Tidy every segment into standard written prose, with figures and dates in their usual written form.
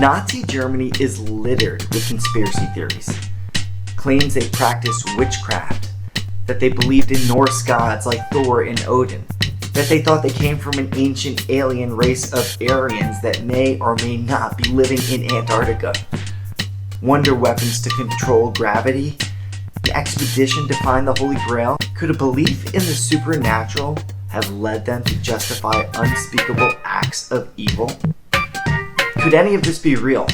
Nazi Germany is littered with conspiracy theories. Claims they practiced witchcraft, that they believed in Norse gods like Thor and Odin, that they thought they came from an ancient alien race of Aryans that may or may not be living in Antarctica, wonder weapons to control gravity, an expedition to find the Holy Grail. Could a belief in the supernatural have led them to justify unspeakable acts of evil? Could any of this be real?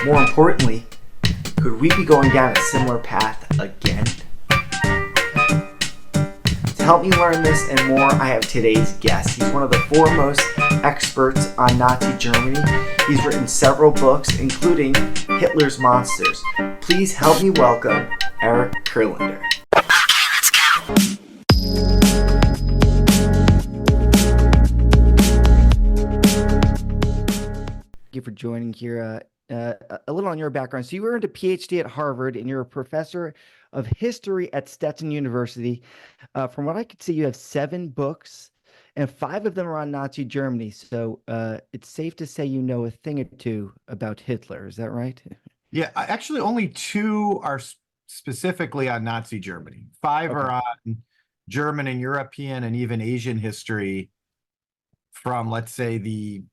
More importantly, could we be going down a similar path again? To help me learn this and more, I have today's guest. He's one of the foremost experts on Nazi Germany. He's written several books, including Hitlers Monsters. Please help me welcome Eric Kurlander. Thank you for joining here. A little on your background. So you earned a PhD at Harvard and you're a professor of history at Stetson University. From what I could see, you have 7 books and 5 of them are on Nazi Germany. So it's safe to say you know a thing or two about Hitler. Is that right? Yeah, actually only 2 are specifically on Nazi Germany. 5 Okay. are on German and European and even Asian history from, let's say, the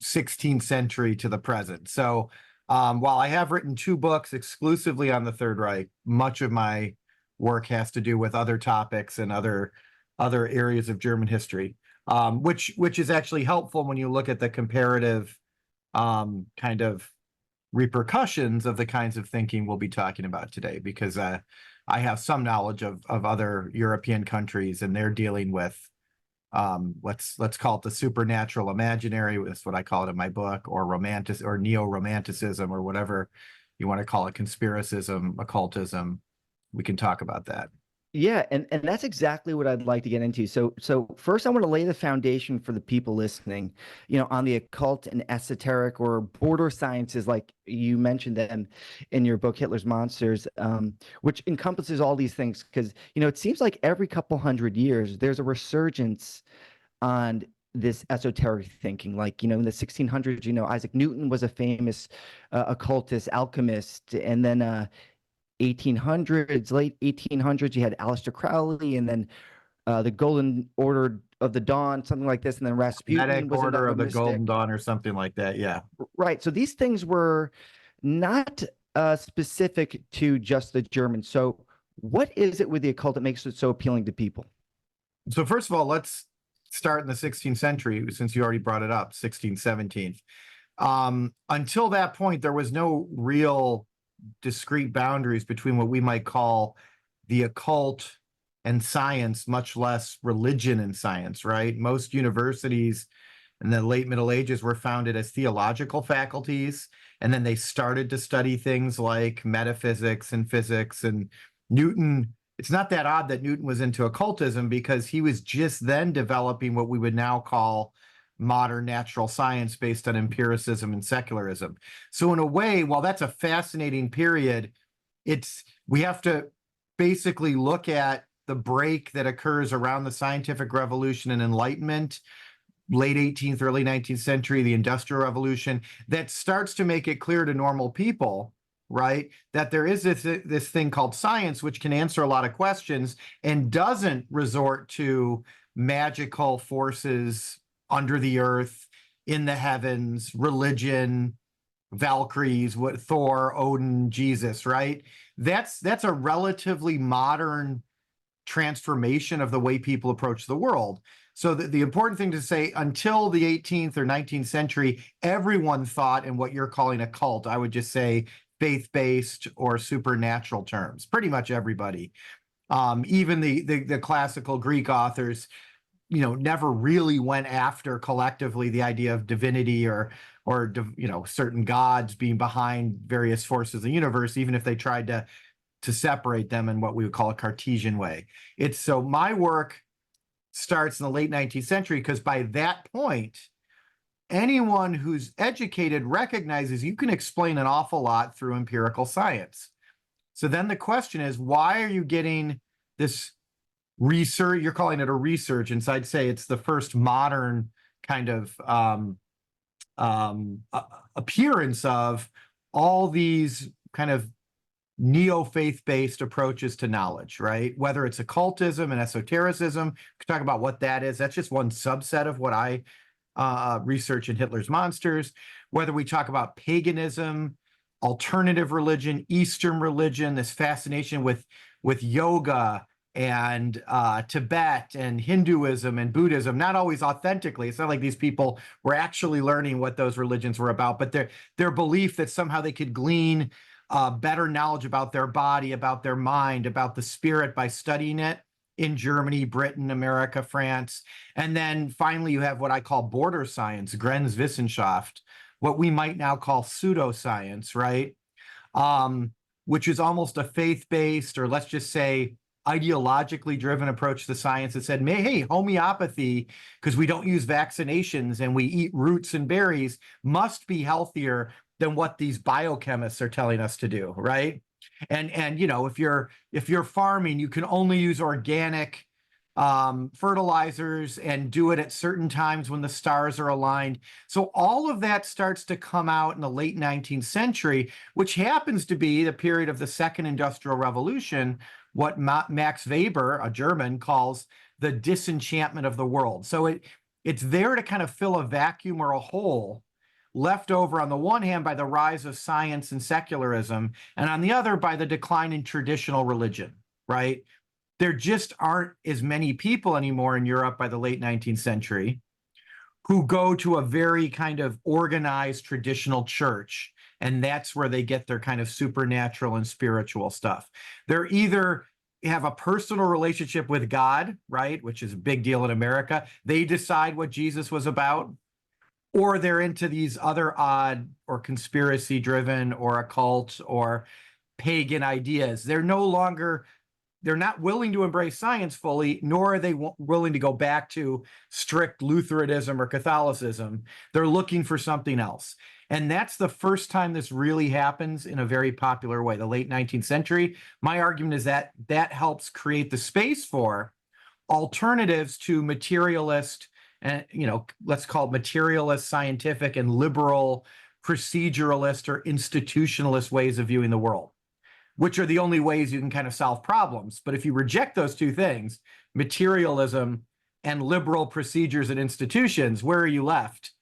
16th century to the present. So while I have written 2 books exclusively on the Third Reich, much of my work has to do with other topics and other areas of German history, which is actually helpful when you look at the comparative kind of repercussions of the kinds of thinking we'll be talking about today, because I have some knowledge of other European countries, and they're dealing with let's call it the supernatural imaginary. That's what I call it in my book, or romantic or neo-romanticism, or whatever you want to call it, conspiracism, occultism. We can talk about that. Yeah, and that's exactly what I'd like to get into. So first I want to lay the foundation for the people listening, on the occult and esoteric or border sciences, like you mentioned them in your book, Hitler's Monsters, which encompasses all these things. Because, it seems like every couple hundred years, there's a resurgence on this esoteric thinking. Like, in the 1600s, Isaac Newton was a famous occultist, alchemist, and then 1800s, late 1800s, you had Aleister Crowley, and then the Golden Order of the Dawn, something like this, and then Rasputin was Order another of the mystic. Golden Dawn or something like that. Yeah. Right. So these things were not specific to just the Germans. So what is it with the occult that makes it so appealing to people? So first of all, let's start in the 16th century, since you already brought it up, 16th, 17th. Until that point, there was no real discrete boundaries between what we might call the occult and science, much less religion and science, right? Most universities in the late Middle Ages were founded as theological faculties, and then they started to study things like metaphysics and physics. And Newton, it's not that odd that Newton was into occultism, because he was just then developing what we would now call modern natural science based on empiricism and secularism. So in a way, while that's a fascinating period, we have to basically look at the break that occurs around the scientific revolution and Enlightenment, late 18th, early 19th century, the Industrial Revolution, that starts to make it clear to normal people, right, that there is this thing called science, which can answer a lot of questions and doesn't resort to magical forces under the earth, in the heavens, religion, Valkyries, Thor, Odin, Jesus, right? That's a relatively modern transformation of the way people approach the world. So the important thing to say, until the 18th or 19th century, everyone thought in what you're calling a cult. I would just say faith-based or supernatural terms, pretty much everybody. Even the classical Greek authors, never really went after collectively the idea of divinity or certain gods being behind various forces of the universe, even if they tried to separate them in what we would call a Cartesian way. So my work starts in the late 19th century, because by that point, anyone who's educated recognizes you can explain an awful lot through empirical science. So then the question is, why are you getting this research? You're calling it a resurgence. I'd say it's the first modern kind of appearance of all these kind of neo-faith-based approaches to knowledge, right? Whether it's occultism and esotericism, we can talk about what that is. That's just one subset of what I research in Hitler's Monsters. Whether we talk about paganism, alternative religion, Eastern religion, this fascination with yoga and Tibet and Hinduism and Buddhism, not always authentically. It's not like these people were actually learning what those religions were about, but their belief that somehow they could glean better knowledge about their body, about their mind, about the spirit by studying it in Germany, Britain, America, France. And then finally, you have what I call border science, Grenzwissenschaft, what we might now call pseudoscience, right? Which is almost a faith-based, or let's just say ideologically driven approach to science that said, hey, homeopathy, because we don't use vaccinations and we eat roots and berries, must be healthier than what these biochemists are telling us to do, right? And you know, if you're farming, you can only use organic fertilizers and do it at certain times when the stars are aligned. So all of that starts to come out in the late 19th century, which happens to be the period of the Second Industrial Revolution, what Max Weber, a German, calls the disenchantment of the world. So it's there to kind of fill a vacuum or a hole left over on the one hand by the rise of science and secularism, and on the other by the decline in traditional religion, right? There just aren't as many people anymore in Europe by the late 19th century who go to a very kind of organized traditional church, and that's where they get their kind of supernatural and spiritual stuff. They're either have a personal relationship with God, right, which is a big deal in America. They decide what Jesus was about, or they're into these other odd or conspiracy-driven or occult or pagan ideas. They're not willing to embrace science fully, nor are they willing to go back to strict Lutheranism or Catholicism. They're looking for something else. And that's the first time this really happens in a very popular way, the late 19th century. My argument is that that helps create the space for alternatives to materialist and, you know, let's call it materialist, scientific, and liberal, proceduralist or institutionalist ways of viewing the world, which are the only ways you can kind of solve problems. But if you reject those two things, materialism and liberal procedures and institutions, where are you left,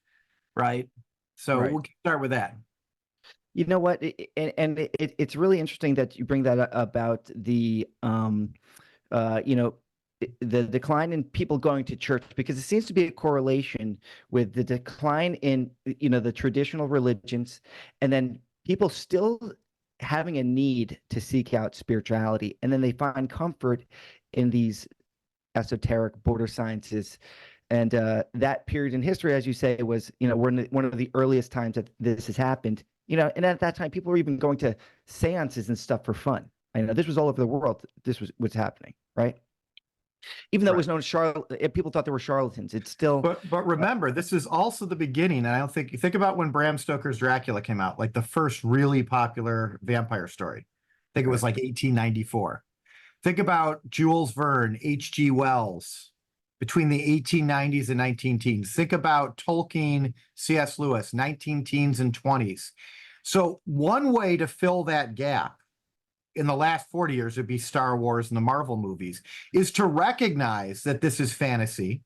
right? So Right. we'll start with that. You know what? It's really interesting that you bring that up about the, you know, the decline in people going to church, because it seems to be a correlation with the decline in, you know, the traditional religions, and then people still having a need to seek out spirituality, and then they find comfort in these esoteric border sciences. And that period in history, as you say, was, you know, we're in one of the earliest times that this has happened. You know, and at that time, people were even going to seances and stuff for fun. I know this was all over the world. This was what's happening, right? Even though it was known as people thought they were charlatans. It's still. But remember, this is also the beginning. And I don't think you think about when Bram Stoker's Dracula came out, like the first really popular vampire story. I think it was like 1894. Think about Jules Verne, H.G. Wells, between the 1890s and 19 teens. Think about Tolkien, C.S. Lewis, 19 teens and 20s. So one way to fill that gap in the last 40 years would be Star Wars and the Marvel movies, is to recognize that this is fantasy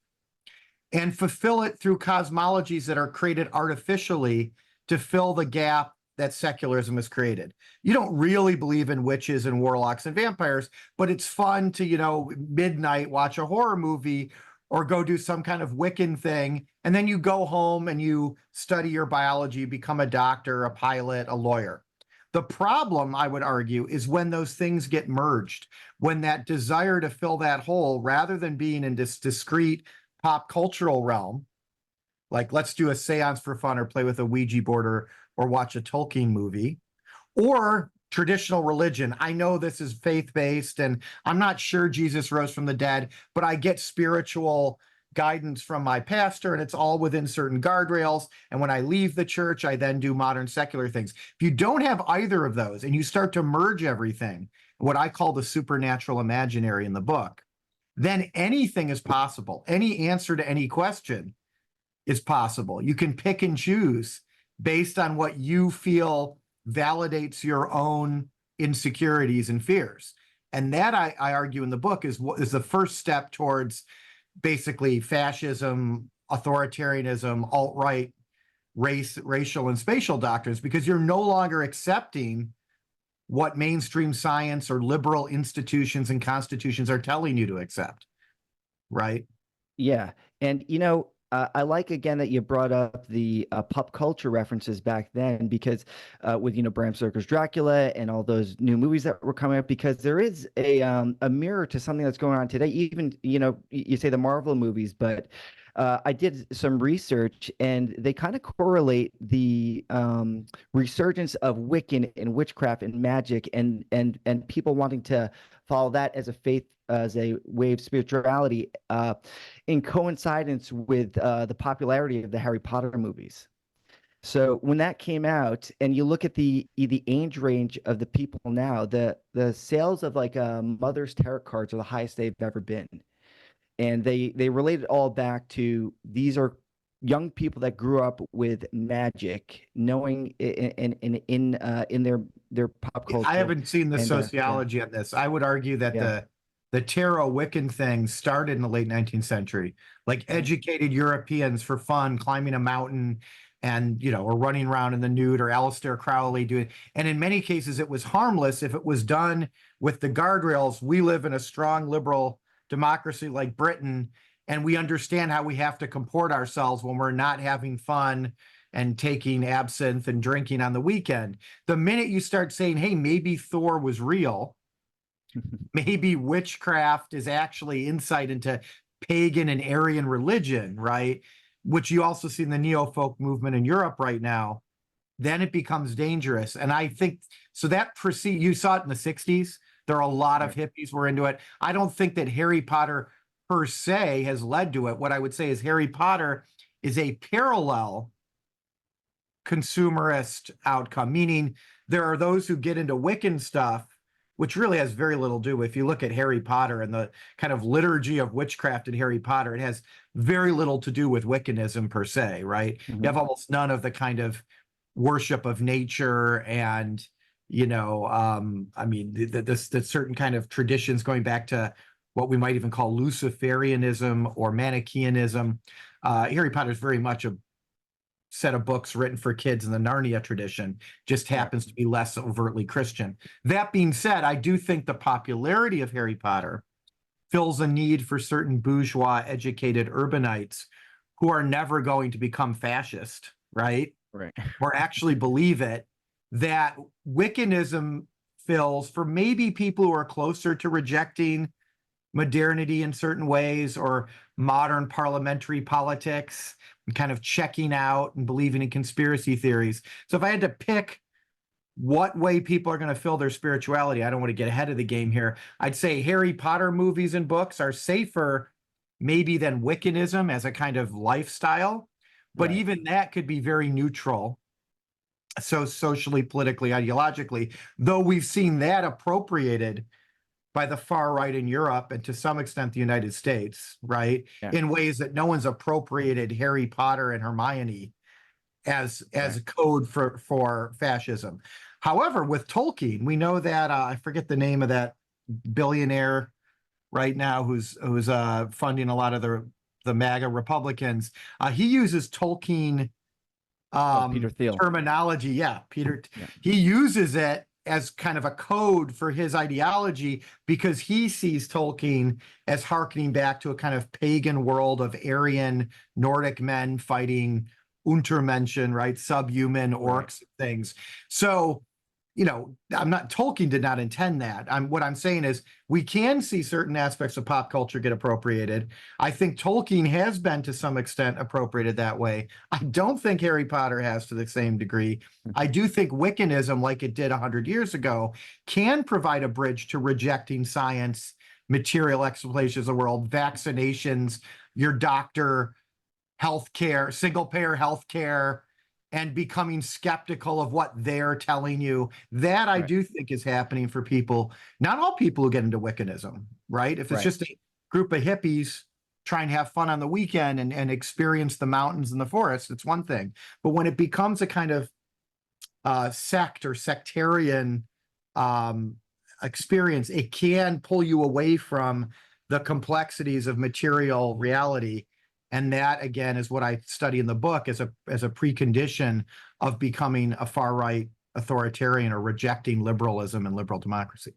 and fulfill it through cosmologies that are created artificially to fill the gap that secularism has created. You don't really believe in witches and warlocks and vampires, but it's fun to, you know, midnight watch a horror movie or go do some kind of Wiccan thing. And then you go home and you study your biology, become a doctor, a pilot, a lawyer. The problem, I would argue, is when those things get merged, when that desire to fill that hole, rather than being in this discrete pop cultural realm, like let's do a seance for fun or play with a Ouija board or watch a Tolkien movie, or traditional religion. I know this is faith-based and I'm not sure Jesus rose from the dead, but I get spiritual guidance from my pastor and it's all within certain guardrails. And when I leave the church, I then do modern secular things. If you don't have either of those and you start to merge everything, what I call the supernatural imaginary in the book, then anything is possible. Any answer to any question is possible. You can pick and choose based on what you feel validates your own insecurities and fears. And that I argue in the book is the first step towards basically fascism, authoritarianism, alt-right, racial and spatial doctrines, because you're no longer accepting what mainstream science or liberal institutions and constitutions are telling you to accept, right? Yeah. And, I like again that you brought up the pop culture references back then, because with, Bram Stoker's Dracula and all those new movies that were coming up, because there is a mirror to something that's going on today. Even, you say the Marvel movies, but I did some research and they kind of correlate the resurgence of Wiccan and witchcraft and magic and people wanting to follow that as a faith, as a way of spirituality, in coincidence with the popularity of the Harry Potter movies. So when that came out, and you look at the age range of the people now, the sales of like Mother's Tarot cards are the highest they've ever been, and they relate it all back to these are young people that grew up with magic, knowing in their pop culture. I haven't seen the And, sociology on this. I would argue that Yeah. the tarot Wiccan thing started in the late 19th century, like educated Europeans for fun, climbing a mountain and, or running around in the nude, or Aleister Crowley doing, and in many cases it was harmless if it was done with the guardrails. We live in a strong liberal democracy like Britain, and we understand how we have to comport ourselves when we're not having fun and taking absinthe and drinking on the weekend. The minute you start saying, hey, maybe Thor was real, maybe witchcraft is actually insight into pagan and Aryan religion, right? Which you also see in the neo-folk movement in Europe right now, then it becomes dangerous. And I think, so that you saw it in the 60s. There are a lot of hippies were into it. I don't think that Harry Potter per se has led to it. What I would say is Harry Potter is a parallel consumerist outcome, meaning there are those who get into Wiccan stuff, which really has very little to do. If you look at Harry Potter and the kind of liturgy of witchcraft in Harry Potter, it has very little to do with Wiccanism per se, right? Mm-hmm. You have almost none of the kind of worship of nature and, I mean, the certain kind of traditions going back to what we might even call Luciferianism or Manichaeanism. Harry Potter is very much a set of books written for kids in the Narnia tradition, just happens to be less overtly Christian. That being said, I do think the popularity of Harry Potter fills a need for certain bourgeois educated urbanites who are never going to become fascist, right? Right. Or actually believe it, that Wiccanism fills for maybe people who are closer to rejecting modernity in certain ways or modern parliamentary politics and kind of checking out and believing in conspiracy theories. So if I had to pick what way people are going to fill their spirituality, I don't want to get ahead of the game here, I'd say Harry Potter movies and books are safer maybe than Wiccanism as a kind of lifestyle, but even that could be very neutral. So socially, politically, ideologically, though we've seen that appropriated by the far right in Europe and to some extent the United States, right? Yeah. In ways that no one's appropriated Harry Potter and Hermione as a code for fascism. However, with Tolkien, we know that I forget the name of that billionaire right now who's funding a lot of the MAGA Republicans. He uses Tolkien Peter Thiel terminology. Yeah, Peter. Yeah. He uses it as kind of a code for his ideology because he sees Tolkien as hearkening back to a kind of pagan world of Aryan Nordic men fighting Untermenschen, right? Subhuman orcs, things. So, Tolkien did not intend that. What I'm saying is we can see certain aspects of pop culture get appropriated. I think Tolkien has been to some extent appropriated that way. I don't think Harry Potter has to the same degree. I do think Wiccanism, like it did 100 years ago, can provide a bridge to rejecting science, material explanations of the world, vaccinations, your doctor, healthcare, single-payer healthcare, and becoming skeptical of what they're telling you. That I do think is happening for people, not all people who get into Wiccanism, right? If it's just a group of hippies try and have fun on the weekend and experience the mountains and the forest, it's one thing. But when it becomes a kind of sect or sectarian experience, it can pull you away from the complexities of material reality. And that, again, is what I study in the book as a precondition of becoming a far-right authoritarian or rejecting liberalism and liberal democracy.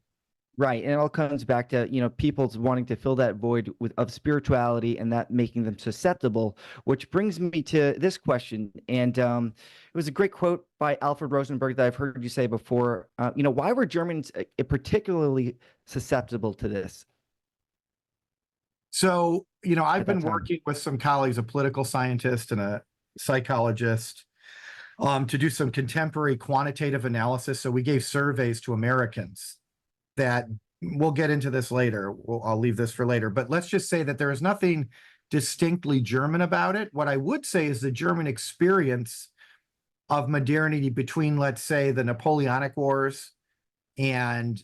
Right. And it all comes back to, people's wanting to fill that void of spirituality and that making them susceptible, which brings me to this question. And it was a great quote by Alfred Rosenberg that I've heard you say before. Why were Germans particularly susceptible to this? So, I've been working with some colleagues, a political scientist and a psychologist, to do some contemporary quantitative analysis. So we gave surveys to Americans that, we'll get into this later. I'll leave this for later, but let's just say that there is nothing distinctly German about it. What I would say is the German experience of modernity between, let's say, the Napoleonic Wars and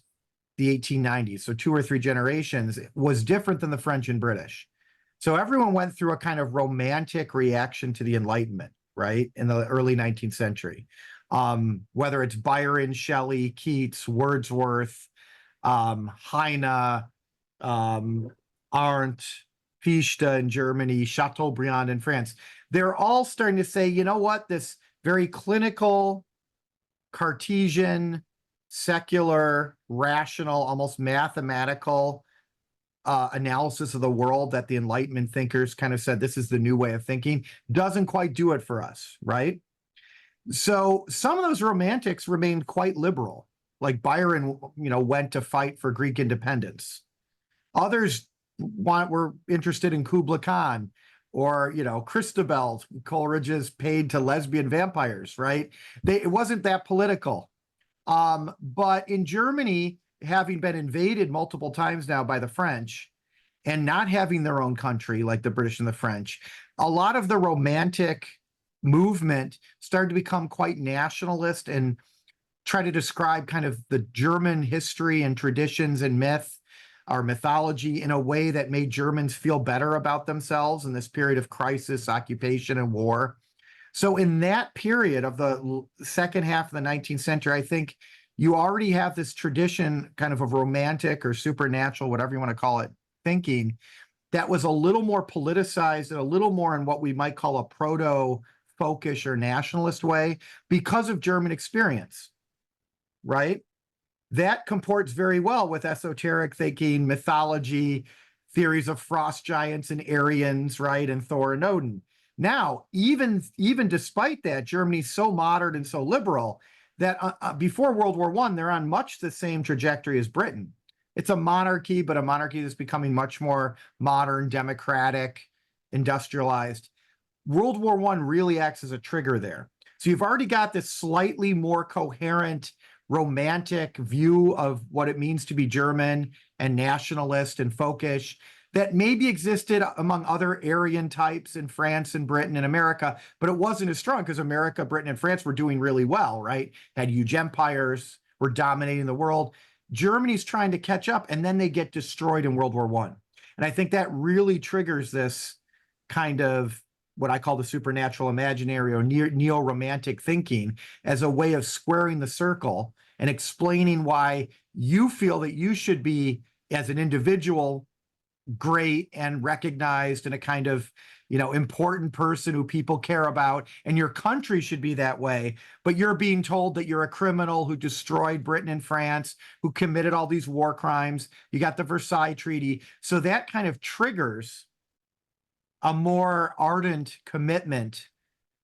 the 1890s, so 2 or 3 generations, was different than the French and British. So everyone went through a kind of romantic reaction to the Enlightenment, right, in the early 19th century. Whether it's Byron, Shelley, Keats, Wordsworth, Heine, Arndt, Fichte in Germany, Chateaubriand in France, they're all starting to say, you know what, this very clinical, Cartesian, secular, rational, almost mathematical analysis of the world that the Enlightenment thinkers kind of said, this is the new way of thinking, doesn't quite do it for us, right? So some of those romantics remained quite liberal. Like Byron, went to fight for Greek independence. Others were interested in Kubla Khan, or, Christabel, Coleridge's paid to lesbian vampires, right? It wasn't that political. But in Germany, having been invaded multiple times now by the French and not having their own country like the British and the French, a lot of the romantic movement started to become quite nationalist and try to describe kind of the German history and traditions and myth or mythology in a way that made Germans feel better about themselves in this period of crisis, occupation, and war. So in that period of the second half of the 19th century, I think you already have this tradition kind of romantic or supernatural, whatever you want to call it, thinking that was a little more politicized and a little more in what we might call a proto-folkish or nationalist way because of German experience, right? That comports very well with esoteric thinking, mythology, theories of frost giants and Aryans, right, and Thor and Odin. Now, even despite that, Germany's so modern and so liberal that before World War I, they're on much the same trajectory as Britain. It's a monarchy, but a monarchy that's becoming much more modern, democratic, industrialized. World War I really acts as a trigger there. So you've already got this slightly more coherent, romantic view of what it means to be German and nationalist and folkish that maybe existed among other Aryan types in France and Britain and America, but it wasn't as strong because America, Britain, and France were doing really well, right? Had huge empires, were dominating the world. Germany's trying to catch up, and then they get destroyed in World War I. And I think that really triggers this kind of what I call the supernatural imaginary or neo-romantic thinking as a way of squaring the circle and explaining why you feel that you should be, as an individual, great and recognized and a kind of, important person who people care about, and your country should be that way, but you're being told that you're a criminal who destroyed Britain and France, who committed all these war crimes. You got the Versailles Treaty. So that kind of triggers a more ardent commitment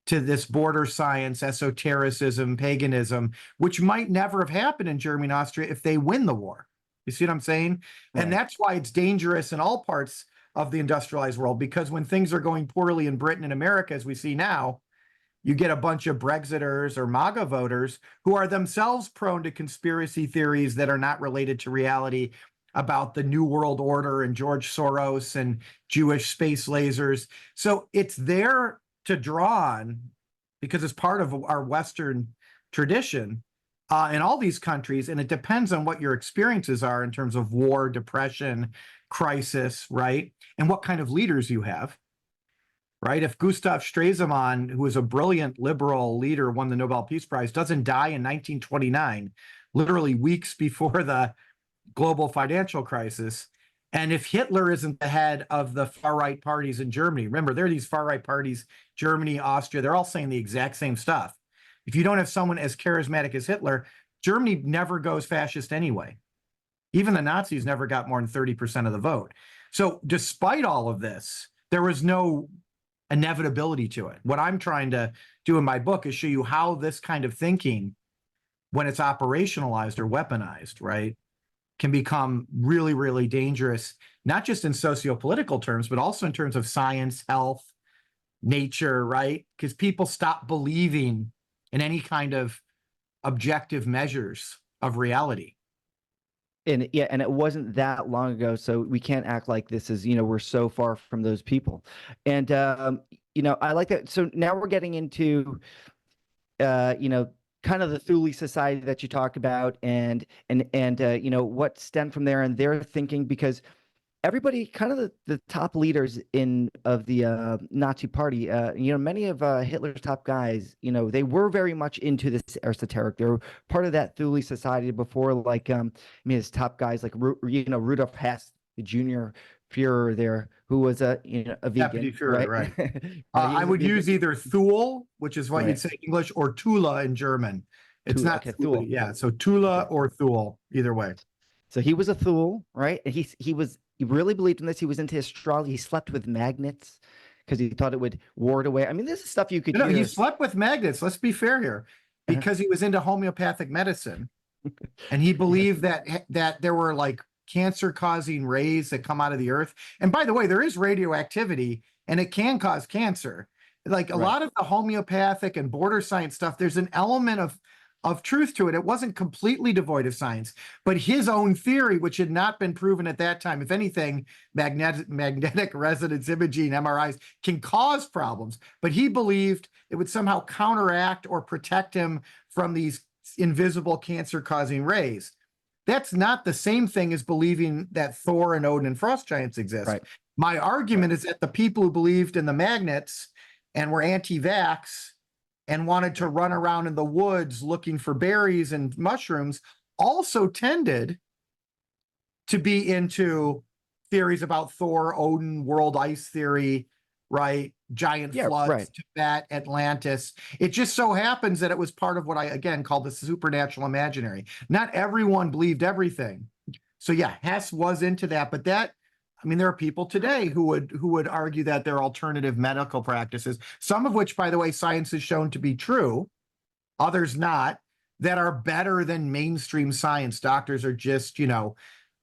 to this border science, esotericism, paganism, which might never have happened in Germany and Austria if they win the war. You see what I'm saying? Right. And that's why it's dangerous in all parts of the industrialized world, because when things are going poorly in Britain and America, as we see now, you get a bunch of Brexiters or MAGA voters who are themselves prone to conspiracy theories that are not related to reality about the New World Order and George Soros and Jewish space lasers. So it's there to draw on because it's part of our Western tradition. in all these countries, and it depends on what your experiences are in terms of war, depression, crisis, right? And what kind of leaders you have, right? If Gustav Stresemann, who was a brilliant liberal leader, won the Nobel Peace Prize, doesn't die in 1929, literally weeks before the global financial crisis, and if Hitler isn't the head of the far-right parties in Germany, remember, there are these far-right parties, Germany, Austria, they're all saying the exact same stuff. If you don't have someone as charismatic as Hitler, Germany never goes fascist anyway. Even the Nazis never got more than 30% of the vote. So despite all of this, there was no inevitability to it. What I'm trying to do in my book is show you how this kind of thinking, when it's operationalized or weaponized, right, can become really, really dangerous, not just in socio-political terms, but also in terms of science, health, nature, right? Because people stop believing in any kind of objective measures of reality. And yeah, and it wasn't that long ago, so we can't act like this is, we're so far from those people. And I like that. So now we're getting into kind of the Thule Society that you talk about, and what stemmed from there and their thinking, because everybody, kind of the top leaders of the Nazi party, many of Hitler's top guys, they were very much into this esoteric. They were part of that Thule Society before, like, his top guys like Rudolf Hess, the junior Führer there, who was a vegan, Deputy Führer, right? He I was a would vegan. use either Thule, which is what Right. you'd say in English, or Thule in German. It's Thule, not okay, Thule. Thule. Yeah, so Thule Okay. or Thule, either way. So he was a Thule, right? And he really believed in this. He was into astrology. He slept with magnets because he thought it would ward away. I mean, this is stuff you could No, hear. he slept with magnets. Let's be fair here, Uh-huh. because he was into homeopathic medicine, and he believed that there were like cancer-causing rays that come out of the earth. And by the way, there is radioactivity, and it can cause cancer. Like a Right. lot of the homeopathic and border science stuff, there's an element of truth to it. It wasn't completely devoid of science, but his own theory, which had not been proven at that time, if anything, magnetic resonance imaging, MRIs, can cause problems. But he believed it would somehow counteract or protect him from these invisible cancer-causing rays. That's not the same thing as believing that Thor and Odin and frost giants exist. Right. My argument is that the people who believed in the magnets and were anti-vax and wanted to run around in the woods looking for berries and mushrooms also tended to be into theories about Thor, Odin, world ice theory, right? Giant floods, right. Tibet, Atlantis. It just so happens that it was part of what I, again, call the supernatural imaginary. Not everyone believed everything. So yeah, Hess was into that, but there are people today who would argue that there are alternative medical practices, some of which, by the way, science has shown to be true, others not, that are better than mainstream science. Doctors are just,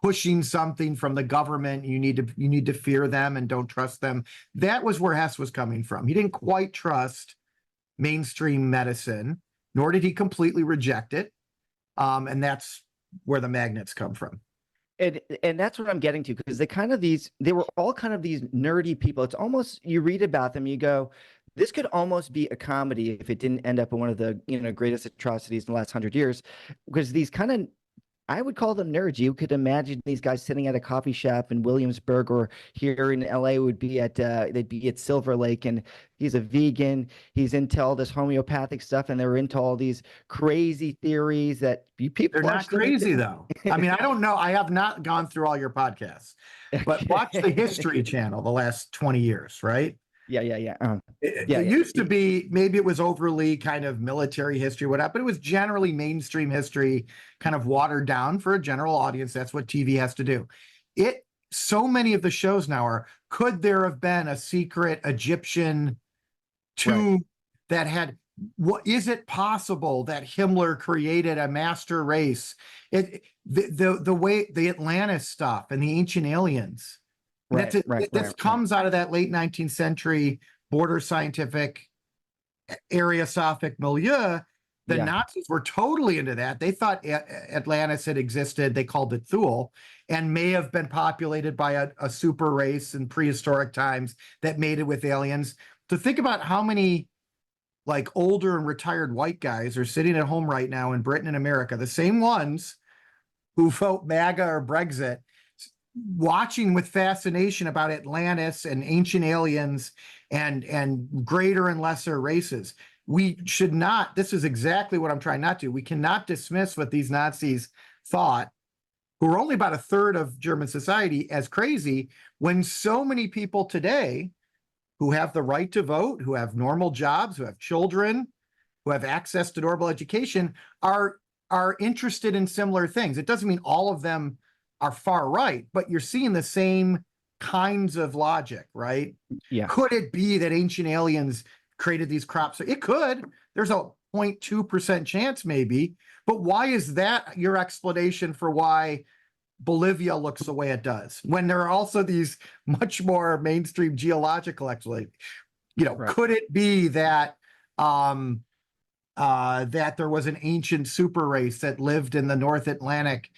pushing something from the government. You need to fear them and don't trust them. That was where Hess was coming from. He didn't quite trust mainstream medicine, nor did he completely reject it. And that's where the magnets come from. And that's what I'm getting to, because they were all kind of these nerdy people. It's almost, you read about them, you go, this could almost be a comedy if it didn't end up in one of the greatest atrocities in the last 100 years, because these kind of, I would call them nerds. You could imagine these guys sitting at a coffee shop in Williamsburg, or here in LA would be they'd be at Silver Lake, and he's a vegan. He's into all this homeopathic stuff, and they're into all these crazy theories that people. They're not crazy though. I don't know. I have not gone through all your podcasts, but watch the History Channel the last 20 years, right? Yeah. It used to be, maybe it was overly kind of military history, whatnot, but it was generally mainstream history, kind of watered down for a general audience. That's what TV has to do. So many of the shows now are, could there have been a secret Egyptian tomb that had, is it possible that Himmler created a master race? The way the Atlantis stuff and the ancient aliens. This comes out of that late 19th century border scientific Ariosophic milieu. The Nazis were totally into that. They thought Atlantis had existed. They called it Thule, and may have been populated by a super race in prehistoric times that mated with aliens. To think about how many like older and retired white guys are sitting at home right now in Britain and America, the same ones who vote MAGA or Brexit, watching with fascination about Atlantis and ancient aliens and greater and lesser races. We should not, this is exactly what I'm trying not to, we cannot dismiss what these Nazis thought, who are only about a third of German society, as crazy, when so many people today who have the right to vote, who have normal jobs, who have children, who have access to normal education, are interested in similar things. It doesn't mean all of them are far right, but you're seeing the same kinds of logic, right? Yeah. Could it be that ancient aliens created these crops? It could. There's a 0.2% chance maybe, but why is that your explanation for why Bolivia looks the way it does, when there are also these much more mainstream geological explanations? Right. Could it be that that there was an ancient super race that lived in the North Atlantic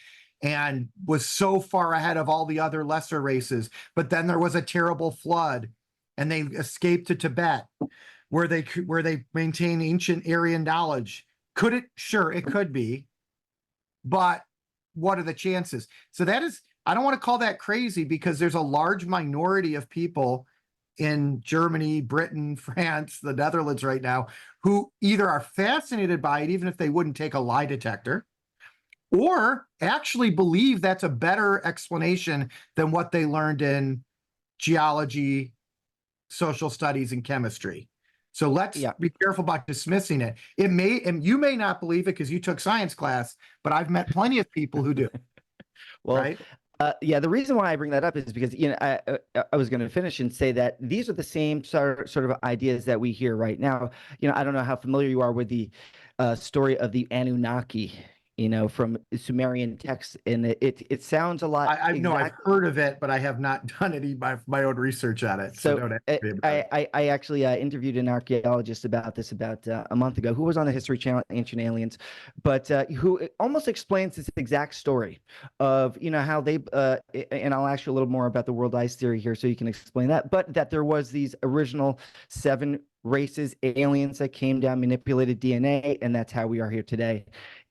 and was so far ahead of all the other lesser races, but then there was a terrible flood and they escaped to Tibet, where they maintain ancient Aryan knowledge? Could it? Sure, it could be, but what are the chances? So that is, I don't want to call that crazy, because there's a large minority of people in Germany, Britain, France, the Netherlands right now, who either are fascinated by it, even if they wouldn't take a lie detector, or actually believe that's a better explanation than what they learned in geology, social studies, and chemistry. So let's be careful about dismissing it. It may, and you may not believe it because you took science class, but I've met plenty of people who do. Well, right? Yeah, the reason why I bring that up is because, I was going to finish and say that these are the same sort of ideas that we hear right now. I don't know how familiar you are with the story of the Anunnaki, from Sumerian texts, and it sounds a lot. I know I've heard of it, but I have not done any my own research on it. So don't ask me about it. I actually interviewed an archaeologist about this about a month ago, who was on the History Channel, Ancient Aliens, but who almost explains this exact story of how they and I'll ask you a little more about the world ice theory here, so you can explain that. But that there was these original 7 races, aliens that came down, manipulated DNA, and that's how we are here today.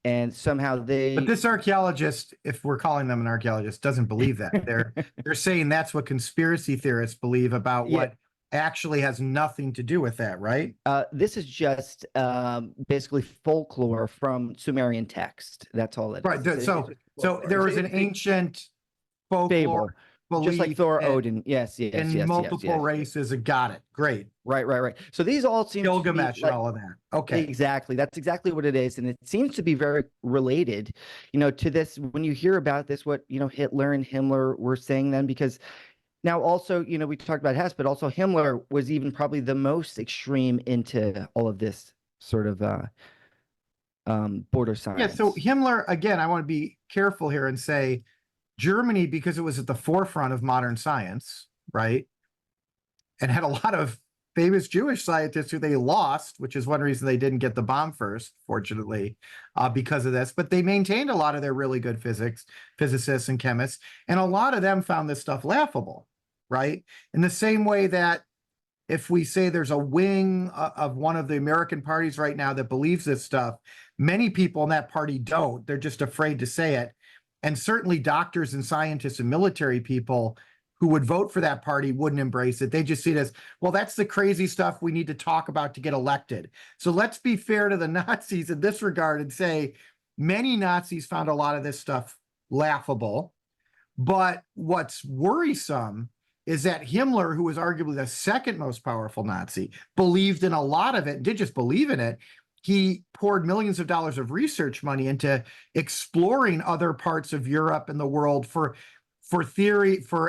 And somehow But this archaeologist, if we're calling them an archaeologist, doesn't believe that. They're saying that's what conspiracy theorists believe about what actually has nothing to do with that, right? This is just basically folklore from Sumerian text. That's all it is. Right. So there was an ancient folklore belief, just like Thor, Odin. Yes. In multiple races. Got it. Great. Right. So these all seem Gilgamesh and all of that. Okay. Exactly. That's exactly what it is. And it seems to be very related, to this. When you hear about this, what, Hitler and Himmler were saying then, because now also, we talked about Hess, but also Himmler was even probably the most extreme into all of this sort of border science. Yeah. So Himmler, again, I want to be careful here and say Germany, because it was at the forefront of modern science, right? And had a lot of famous Jewish scientists who they lost, which is one reason they didn't get the bomb first, fortunately, because of this. But they maintained a lot of their really good physicists and chemists, and a lot of them found this stuff laughable, right? In the same way that if we say there's a wing of one of the American parties right now that believes this stuff, many people in that party don't. They're just afraid to say it. And certainly doctors and scientists and military people who would vote for that party wouldn't embrace it. They just see it as, well, that's the crazy stuff we need to talk about to get elected. So let's be fair to the Nazis in this regard and say many Nazis found a lot of this stuff laughable. But what's worrisome is that Himmler, who was arguably the second most powerful Nazi, believed in a lot of it, did just believe in it. He poured millions of dollars of research money into exploring other parts of Europe and the world for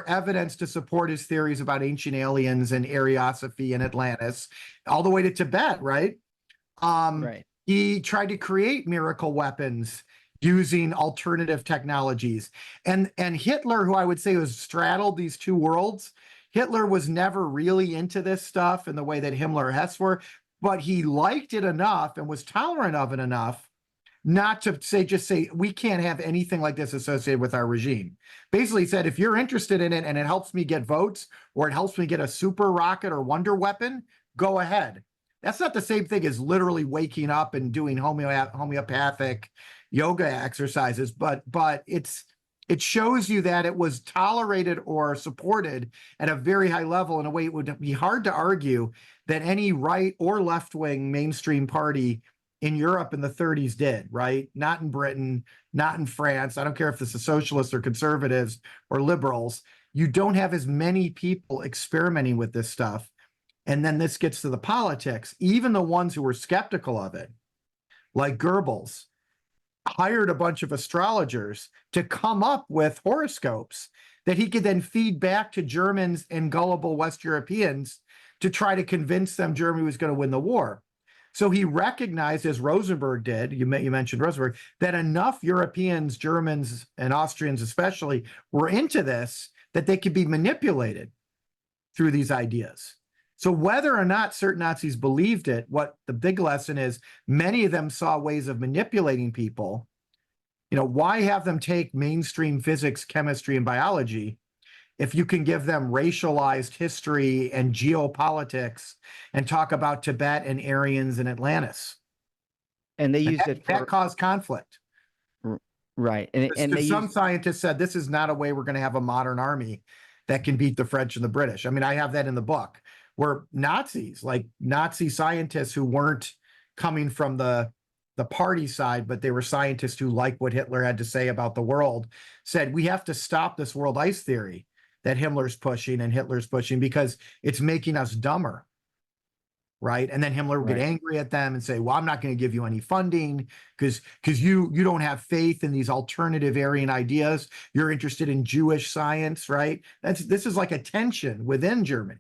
evidence to support his theories about ancient aliens and Ariosophy and Atlantis, all the way to Tibet, right? Right. He tried to create miracle weapons using alternative technologies. And Hitler, who I would say was straddled these two worlds, Hitler was never really into this stuff in the way that Himmler or Hess were, but he liked it enough and was tolerant of it enough not to just say, we can't have anything like this associated with our regime. Basically he said, if you're interested in it and it helps me get votes, or it helps me get a super rocket or wonder weapon, go ahead. That's not the same thing as literally waking up and doing homeopathic yoga exercises, but it shows you that it was tolerated or supported at a very high level in a way it would be hard to argue that any right or left-wing mainstream party in Europe in the 30s did, right? Not in Britain, not in France. I don't care if this is socialists or conservatives or liberals. You don't have as many people experimenting with this stuff. And then this gets to the politics. Even the ones who were skeptical of it, like Goebbels, hired a bunch of astrologers to come up with horoscopes that he could then feed back to Germans and gullible West Europeans to try to convince them Germany was going to win the war. So he recognized, as Rosenberg did, you mentioned Rosenberg, that enough Europeans, Germans, and Austrians especially, were into this that they could be manipulated through these ideas. So whether or not certain Nazis believed it, what the big lesson is, many of them saw ways of manipulating people. You know, why have them take mainstream physics, chemistry, and biology if you can give them racialized history and geopolitics and talk about Tibet and Aryans and Atlantis? And they used it for that caused conflict. Right. And some scientists said this is not a way we're going to have a modern army that can beat the French and the British. I mean, I have that in the book, where Nazis, like Nazi scientists who weren't coming from the party side, but they were scientists who liked what Hitler had to say about the world, said, we have to stop this world ice theory that Himmler's pushing and Hitler's pushing because it's making us dumber, right? And then Himmler would get angry at them and say, well, I'm not going to give you any funding because you don't have faith in these alternative Aryan ideas. You're interested in Jewish science, right? This is like a tension within Germany.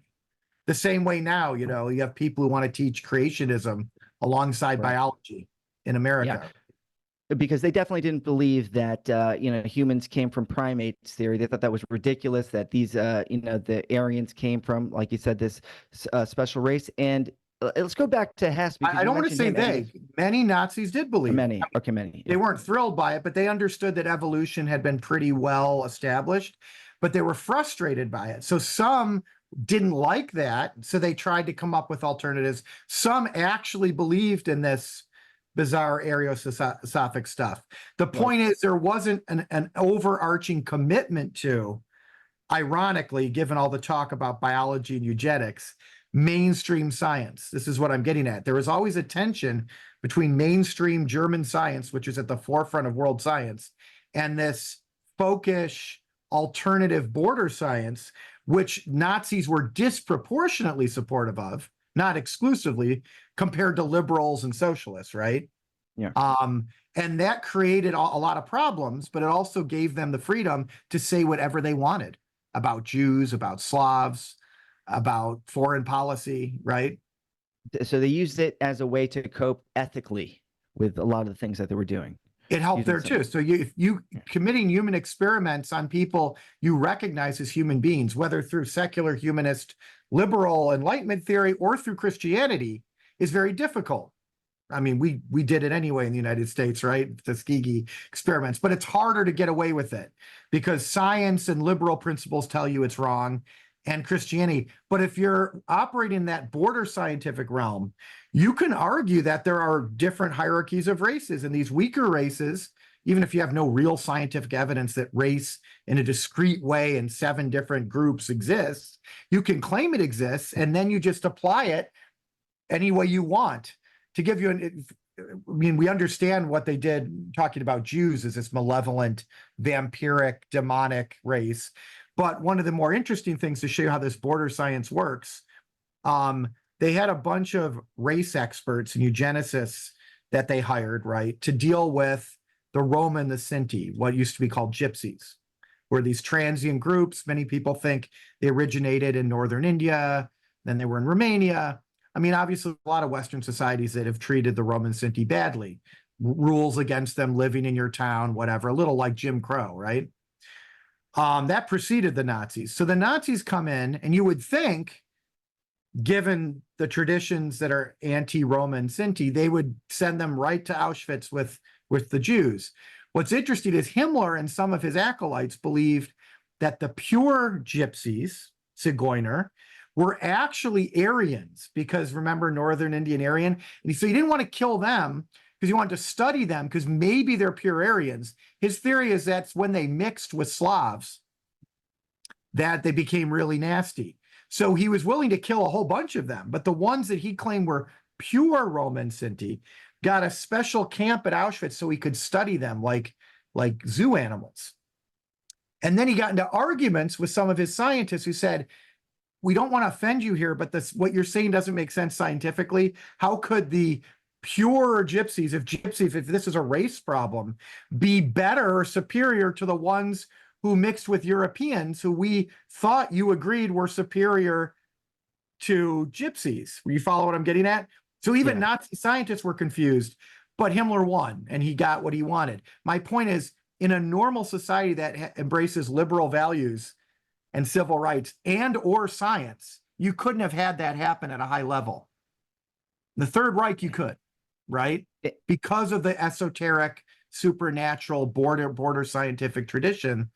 The same way now, you know, you have people who want to teach creationism alongside biology in America. Yeah. Because they definitely didn't believe that, you know, humans came from primates theory. They thought that was ridiculous, that these, you know, the Aryans came from, like you said, this special race. And let's go back to Hess. I don't want to say they. Many Nazis did believe. Many. Okay, many. They weren't thrilled by it, but they understood that evolution had been pretty well established, but they were frustrated by it. So some didn't like that, so they tried to come up with alternatives. Some actually believed in this bizarre Ariosophic stuff. The point is, there wasn't an overarching commitment to, ironically, given all the talk about biology and eugenics, mainstream science. This is what I'm getting at. There was always a tension between mainstream German science, which is at the forefront of world science, and this folkish alternative border science, which Nazis were disproportionately supportive of, not exclusively, compared to liberals and socialists, right? Yeah. And that created a lot of problems, but it also gave them the freedom to say whatever they wanted about Jews, about Slavs, about foreign policy, right? So they used it as a way to cope ethically with a lot of the things that they were doing. It helped there too. So if you committing human experiments on people you recognize as human beings, whether through secular humanist, liberal Enlightenment theory or through Christianity, is very difficult. I mean, we did it anyway in the United States, right? Tuskegee experiments, but it's harder to get away with it because science and liberal principles tell you it's wrong, and Christianity. But if you're operating in that border scientific realm, you can argue that there are different hierarchies of races, and these weaker races, even if you have no real scientific evidence that race in a discrete way in 7 different groups exists, you can claim it exists, and then you just apply it any way you want. To give you I mean, we understand what they did talking about Jews as this malevolent, vampiric, demonic race. But one of the more interesting things to show you how this border science works, they had a bunch of race experts and eugenicists that they hired, right, to deal with the Roma and the Sinti, what used to be called gypsies, were these transient groups. Many people think they originated in northern India, then they were in Romania. I mean, obviously, a lot of Western societies that have treated the Roma and Sinti badly, rules against them living in your town, whatever, a little like Jim Crow, right? That preceded the Nazis. So the Nazis come in, and you would think, given the traditions that are anti-Roman Sinti, they would send them right to Auschwitz with the Jews. What's interesting is Himmler and some of his acolytes believed that the pure gypsies, Zigeuner, were actually Aryans, because remember, Northern Indian Aryan? And so he didn't want to kill them because he wanted to study them because maybe they're pure Aryans. His theory is that's when they mixed with Slavs that they became really nasty. So he was willing to kill a whole bunch of them, but the ones that he claimed were pure Roman Sinti got a special camp at Auschwitz so he could study them like zoo animals. And then he got into arguments with some of his scientists who said, we don't want to offend you here, but what you're saying doesn't make sense scientifically. How could the pure gypsies, if this is a race problem, be better or superior to the ones who mixed with Europeans who we thought you agreed were superior to gypsies? You follow what I'm getting at? So even Nazi scientists were confused, but Himmler won and he got what he wanted. My point is, in a normal society that embraces liberal values and civil rights and or science, you couldn't have had that happen at a high level. The Third Reich, you could, right? Because of the esoteric, supernatural, border scientific tradition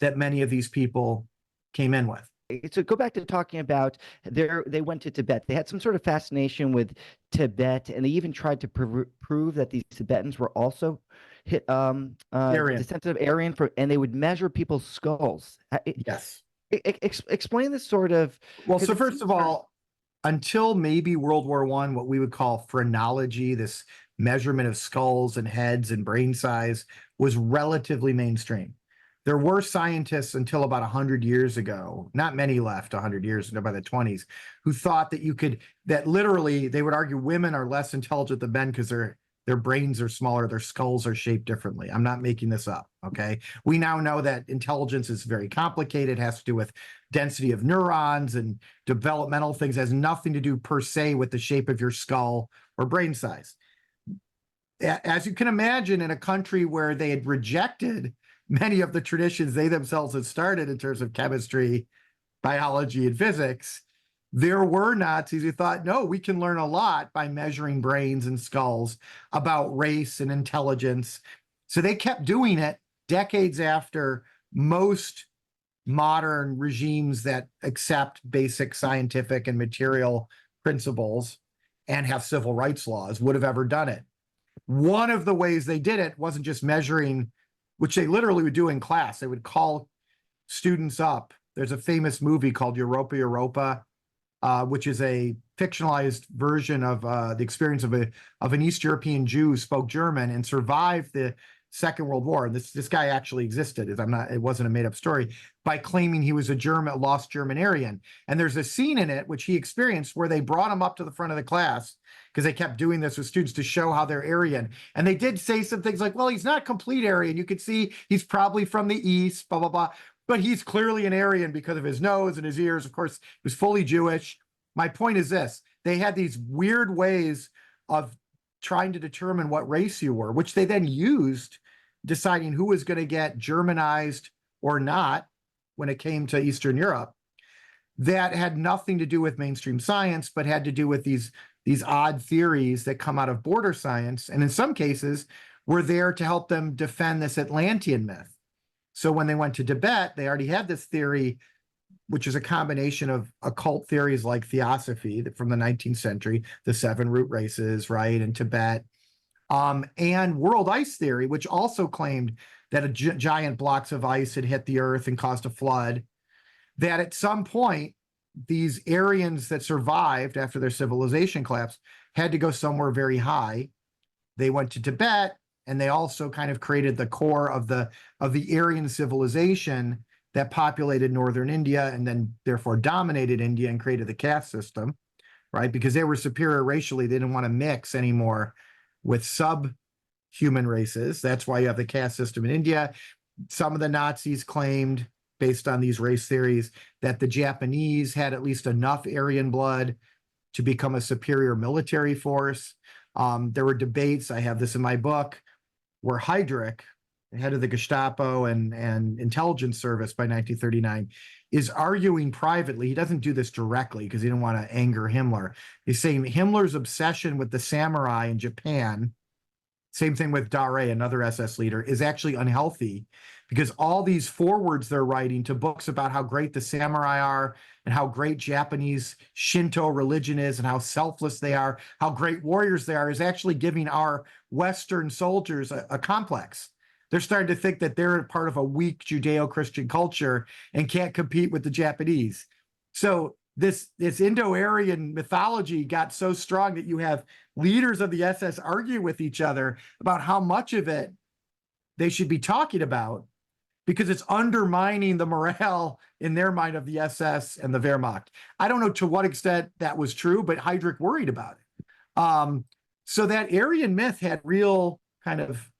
that many of these people came in with. So go back to talking about they went to Tibet. They had some sort of fascination with Tibet, and they even tried to prove that these Tibetans were also descendants of Aryan, and they would measure people's skulls. Yes. Explain this sort of. Well, so first of all, until maybe World War I, what we would call phrenology, this measurement of skulls and heads and brain size, was relatively mainstream. There were scientists until about 100 years ago, not many left 100 years ago, by the 20s, who thought that that literally, they would argue women are less intelligent than men because their brains are smaller, their skulls are shaped differently. I'm not making this up, okay? We now know that intelligence is very complicated, has to do with density of neurons and developmental things, it has nothing to do per se with the shape of your skull or brain size. As you can imagine, in a country where they had rejected many of the traditions they themselves had started in terms of chemistry, biology, and physics, there were Nazis who thought, no, we can learn a lot by measuring brains and skulls about race and intelligence. So they kept doing it decades after most modern regimes that accept basic scientific and material principles and have civil rights laws would have ever done it. One of the ways they did it wasn't just measuring, which they literally would do in class. They would call students up. There's a famous movie called Europa, Europa, which is a fictionalized version of the experience of an East European Jew who spoke German and survived the Second World War. And this guy actually existed. It wasn't a made up story, by claiming he was a lost German Aryan. And there's a scene in it, which he experienced, where they brought him up to the front of the class because they kept doing this with students to show how they're Aryan. And they did say some things like, well, he's not complete Aryan. You could see he's probably from the East, blah, blah, blah. But he's clearly an Aryan because of his nose and his ears. Of course, he was fully Jewish. My point is this. They had these weird ways of trying to determine what race you were, which they then used deciding who was going to get Germanized or not when it came to Eastern Europe. That had nothing to do with mainstream science, but had to do with these odd theories that come out of border science, and in some cases were there to help them defend this Atlantean myth. So when they went to Tibet, they already had this theory, which is a combination of occult theories like theosophy from the 19th century, the 7 root races, right, in Tibet, and world ice theory, which also claimed that giant blocks of ice had hit the earth and caused a flood, that at some point, these Aryans that survived after their civilization collapsed had to go somewhere very high. They went to Tibet, and they also kind of created the core of the Aryan civilization that populated northern India and then therefore dominated India and created the caste system, right? Because they were superior racially. They didn't want to mix anymore with subhuman races. That's why you have the caste system in India. Some of the Nazis claimed, based on these race theories, that the Japanese had at least enough Aryan blood to become a superior military force. There were debates, I have this in my book, where Heydrich, the head of the Gestapo and intelligence service by 1939, is arguing privately. He doesn't do this directly because he didn't want to anger Himmler. He's saying Himmler's obsession with the samurai in Japan same thing with Dare, another SS leader, is actually unhealthy because all these forwards they're writing to books about how great the samurai are and how great Japanese Shinto religion is and how selfless they are, how great warriors they are, is actually giving our Western soldiers a complex. They're starting to think that they're part of a weak Judeo-Christian culture and can't compete with the Japanese. So this Indo-Aryan mythology got so strong that you have leaders of the SS argue with each other about how much of it they should be talking about because it's undermining the morale in their mind of the SS and the Wehrmacht. I don't know to what extent that was true, but Heydrich worried about it. So that Aryan myth had real kind of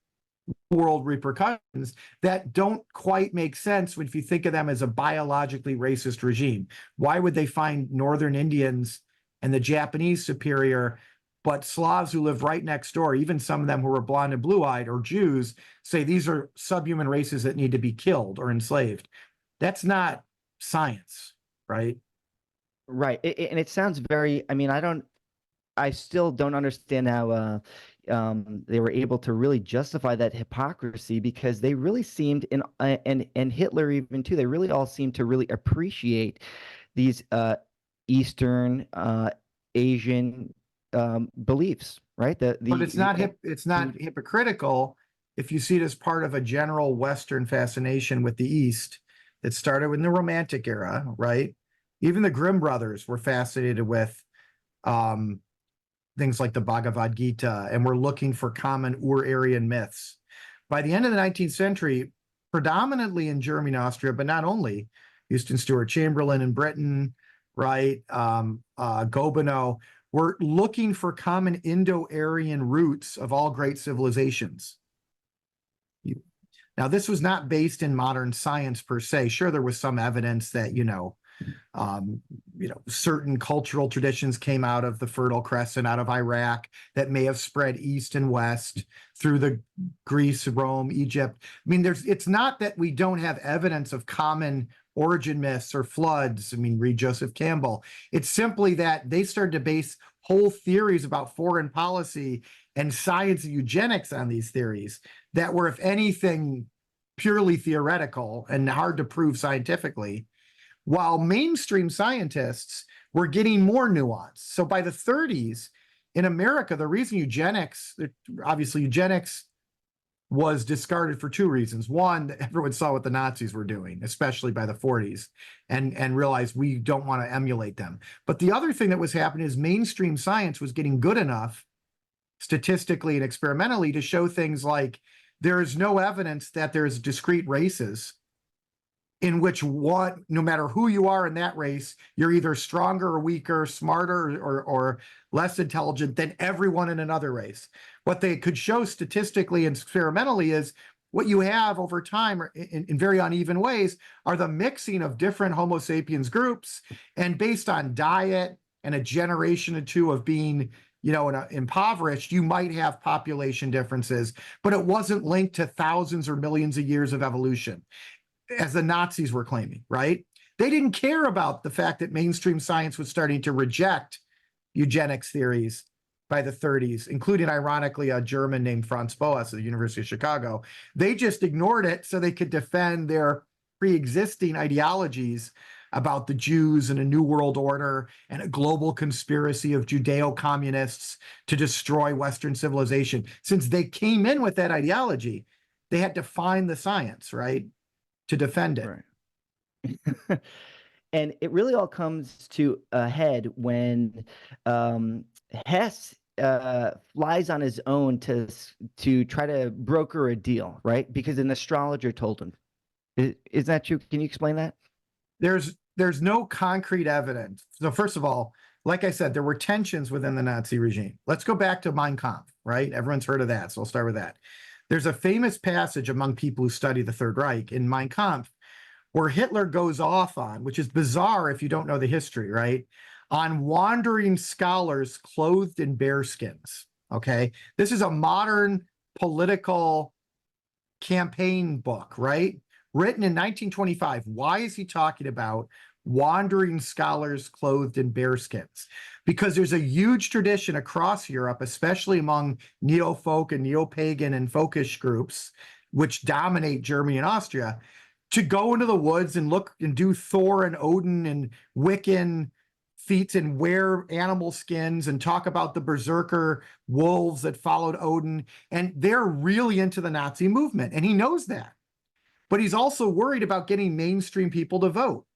world repercussions that don't quite make sense if you think of them as a biologically racist regime. Why would they find Northern Indians and the Japanese superior, but Slavs who live right next door, even some of them who are blonde and blue-eyed, or Jews, say these are subhuman races that need to be killed or enslaved? That's not science, right? Right. And it sounds very, I mean, I still don't understand how they were able to really justify that hypocrisy, because they really seemed, and Hitler even too, they really all seemed to really appreciate these Eastern Asian beliefs, right? But it's not hypocritical if you see it as part of a general Western fascination with the East that started in the Romantic era, right? Even the Grimm brothers were fascinated with things like the Bhagavad Gita, and we're looking for common Ur-Aryan myths. By the end of the 19th century, predominantly in Germany and Austria, but not only, Houston Stewart Chamberlain in Britain, right? Gobineau, we're looking for common Indo-Aryan roots of all great civilizations. Now, this was not based in modern science per se. Sure, there was some evidence that, certain cultural traditions came out of the Fertile Crescent, out of Iraq, that may have spread east and west through the Greece, Rome, Egypt. I mean, it's not that we don't have evidence of common origin myths or floods. I mean, read Joseph Campbell. It's simply that they started to base whole theories about foreign policy and science and eugenics on these theories that were, if anything, purely theoretical and hard to prove scientifically, while mainstream scientists were getting more nuance. So by the 30s in America, the reason eugenics was discarded for two reasons. One, everyone saw what the Nazis were doing, especially by the 40s, and realized we don't want to emulate them. But the other thing that was happening is mainstream science was getting good enough statistically and experimentally to show things like there is no evidence that there's discrete races in which no matter who you are in that race, you're either stronger or weaker, smarter or less intelligent than everyone in another race. What they could show statistically and experimentally is what you have over time in very uneven ways are the mixing of different Homo sapiens groups, and based on diet and a generation or two of being impoverished, you might have population differences, but it wasn't linked to thousands or millions of years of evolution, as the Nazis were claiming, right? They didn't care about the fact that mainstream science was starting to reject eugenics theories by the 30s, including, ironically, a German named Franz Boas at the University of Chicago. They just ignored it so they could defend their pre-existing ideologies about the Jews and a new world order and a global conspiracy of Judeo-communists to destroy Western civilization. Since they came in with that ideology, they had to find the science, right, to defend it. Right. And it really all comes to a head when Hess flies on his own to try to broker a deal, right? Because an astrologer told him. Is that true? Can you explain that? There's no concrete evidence. So first of all, like I said, there were tensions within the Nazi regime. Let's go back to Mein Kampf, right? Everyone's heard of that, so I'll start with that. There's a famous passage among people who study the Third Reich in Mein Kampf where Hitler goes off on, which is bizarre if you don't know the history, right, on wandering scholars clothed in bearskins, okay? This is a modern political campaign book, right? Written in 1925. Why is he talking about wandering scholars clothed in bearskins, because there's a huge tradition across Europe, especially among neo-folk and neo-pagan and folkish groups, which dominate Germany and Austria, to go into the woods and look and do Thor and Odin and Wiccan feats and wear animal skins and talk about the berserker wolves that followed Odin. And they're really into the Nazi movement. And he knows that. But he's also worried about getting mainstream people to vote.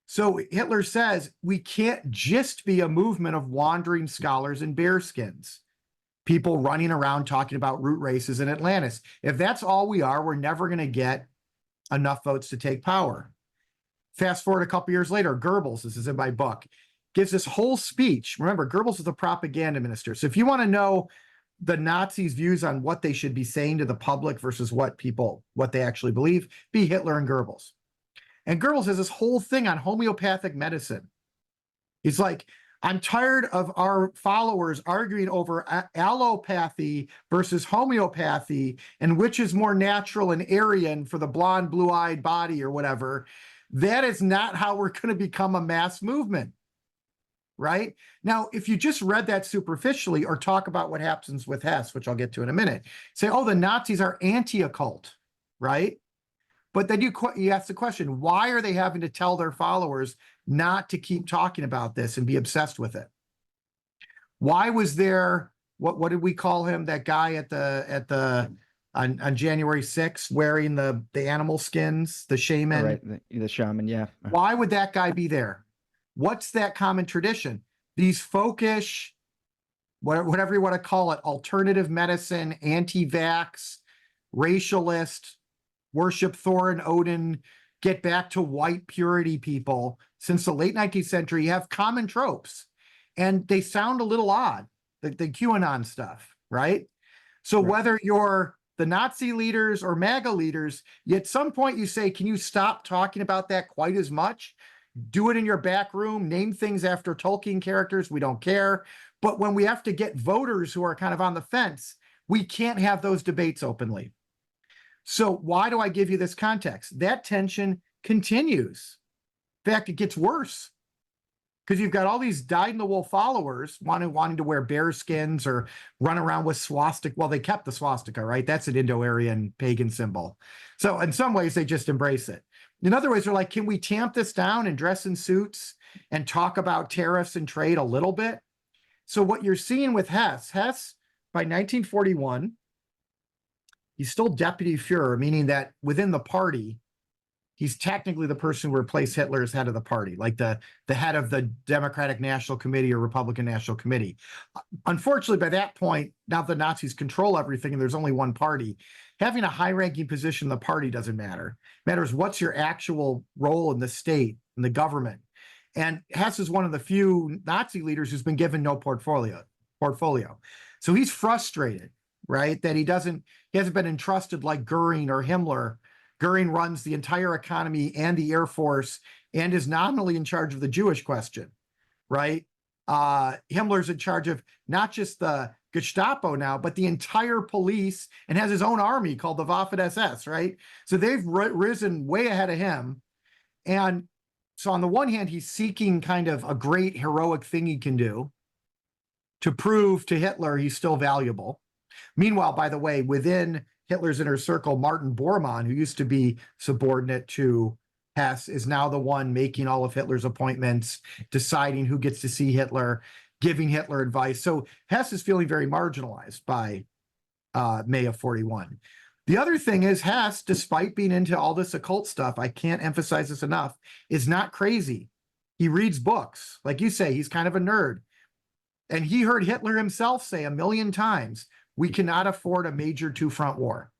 So Hitler says, we can't just be a movement of wandering scholars in bearskins, people running around talking about root races in Atlantis. If that's all we are, we're never going to get enough votes to take power. Fast forward a couple years later, Goebbels, this is in my book, gives this whole speech. Remember, Goebbels was a propaganda minister. So if you want to know the Nazis' views on what they should be saying to the public versus what they actually believe, be Hitler and Goebbels. And Goebbels has this whole thing on homeopathic medicine. He's like, I'm tired of our followers arguing over allopathy versus homeopathy and which is more natural and Aryan for the blonde, blue-eyed body or whatever. That is not how we're going to become a mass movement, right? Now, if you just read that superficially or talk about what happens with Hess, which I'll get to in a minute, say, oh, the Nazis are anti-occult, right? But then you ask the question, why are they having to tell their followers not to keep talking about this and be obsessed with it? Why was there, what did we call him, that guy on January 6th wearing the animal skins, the shaman? Right, the shaman, yeah. Why would that guy be there? What's that common tradition? These folkish, whatever you want to call it, alternative medicine, anti-vax, racialist, worship Thor and Odin, get back to white purity people. Since the late 19th century, you have common tropes, and they sound a little odd, the QAnon stuff, right? So Right. Whether you're the Nazi leaders or MAGA leaders, at some point you say, can you stop talking about that quite as much? Do it in your back room, name things after Tolkien characters, we don't care. But when we have to get voters who are kind of on the fence, we can't have those debates openly. So why do I give you this context? That tension continues. In fact, it gets worse because you've got all these dyed-in-the-wool followers wanting to wear bear skins or run around with swastika. Well, they kept the swastika, right? That's an Indo-Aryan pagan symbol. So in some ways, they just embrace it. In other ways, they're like, can we tamp this down and dress in suits and talk about tariffs and trade a little bit? So what you're seeing with Hess, by 1941, he's still deputy Führer, meaning that within the party, he's technically the person who replaced Hitler as head of the party, like the head of the Democratic National Committee or Republican National Committee. Unfortunately, by that point, now the Nazis control everything and there's only one party, having a high-ranking position in the party doesn't matter. It matters what's your actual role in the state, in the government. And Hess is one of the few Nazi leaders who's been given no portfolio. So he's frustrated, right? That he hasn't been entrusted like Goering or Himmler. Goering runs the entire economy and the Air Force and is nominally in charge of the Jewish question, right? Himmler's in charge of not just the Gestapo now, but the entire police and has his own army called the Waffen-SS, right? So they've risen way ahead of him. And so on the one hand, he's seeking kind of a great heroic thing he can do to prove to Hitler he's still valuable. Meanwhile, by the way, within Hitler's inner circle, Martin Bormann, who used to be subordinate to Hess, is now the one making all of Hitler's appointments, deciding who gets to see Hitler, giving Hitler advice. So Hess is feeling very marginalized by May of 41. The other thing is Hess, despite being into all this occult stuff, I can't emphasize this enough, is not crazy. He reads books. Like you say, he's kind of a nerd. And he heard Hitler himself say 1,000,000 times, we cannot afford a major two-front war.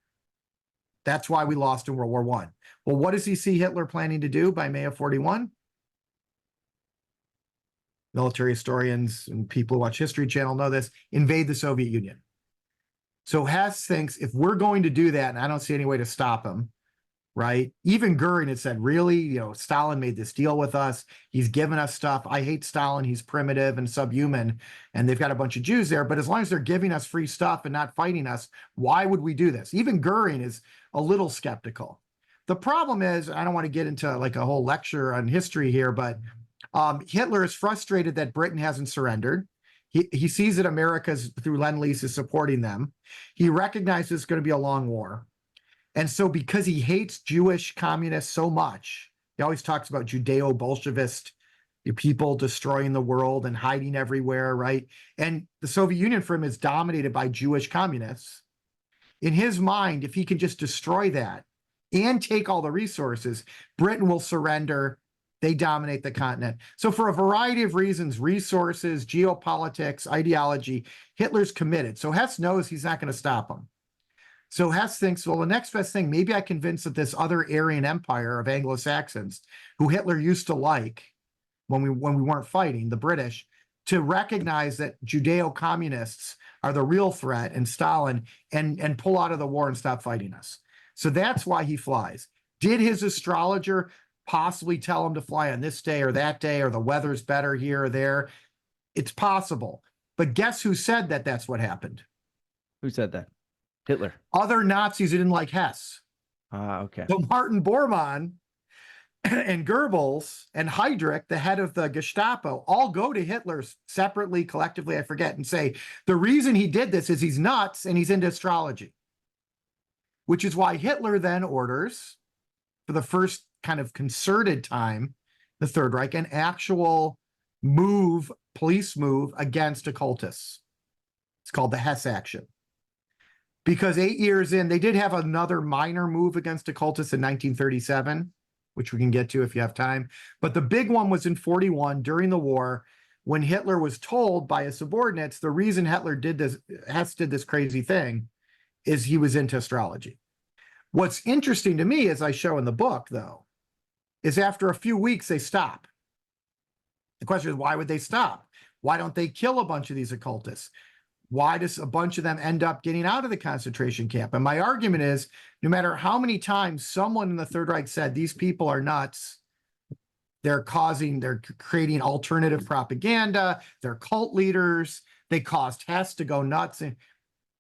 That's why we lost in World War I. Well, what does he see Hitler planning to do by May of 41? Military historians and people who watch History Channel know this, invade the Soviet Union. So Hess thinks if we're going to do that, and I don't see any way to stop him, right? Even Goering had said, really, Stalin made this deal with us. He's given us stuff. I hate Stalin. He's primitive and subhuman. And they've got a bunch of Jews there. But as long as they're giving us free stuff and not fighting us, why would we do this? Even Goering is a little skeptical. The problem is, I don't want to get into like a whole lecture on history here, but Hitler is frustrated that Britain hasn't surrendered. He sees that America's through Lend-Lease is supporting them. He recognizes it's going to be a long war. And so because he hates Jewish communists so much, he always talks about Judeo-Bolshevist people destroying the world and hiding everywhere, right? And the Soviet Union for him is dominated by Jewish communists. In his mind, if he can just destroy that and take all the resources, Britain will surrender. They dominate the continent. So for a variety of reasons, resources, geopolitics, ideology, Hitler's committed. So Hess knows he's not going to stop him. So Hess thinks, well, the next best thing, maybe I convince that this other Aryan empire of Anglo-Saxons, who Hitler used to like when we weren't fighting, the British, to recognize that Judeo-communists are the real threat and Stalin and pull out of the war and stop fighting us. So that's why he flies. Did his astrologer possibly tell him to fly on this day or that day, or the weather's better here or there? It's possible. But guess who said that that's what happened? Who said that? Hitler. Other Nazis who didn't like Hess. Okay. So Martin Bormann and Goebbels and Heydrich, the head of the Gestapo, all go to Hitler separately, collectively, I forget, and say, the reason he did this is he's nuts and he's into astrology. Which is why Hitler then orders, for the first kind of concerted time, the Third Reich, an actual police move against occultists. It's called the Hess Action. Because 8 years in, they did have another minor move against occultists in 1937, which we can get to if you have time. But the big one was in 41 during the war, when Hitler was told by his subordinates, the reason Hess did this crazy thing is he was into astrology. What's interesting to me, as I show in the book, though, is after a few weeks, they stop. The question is, why would they stop? Why don't they kill a bunch of these occultists? Why does a bunch of them end up getting out of the concentration camp? And my argument is, no matter how many times someone in the Third Reich said, these people are nuts, they're creating alternative propaganda, they're cult leaders, they caused Hess to go nuts. And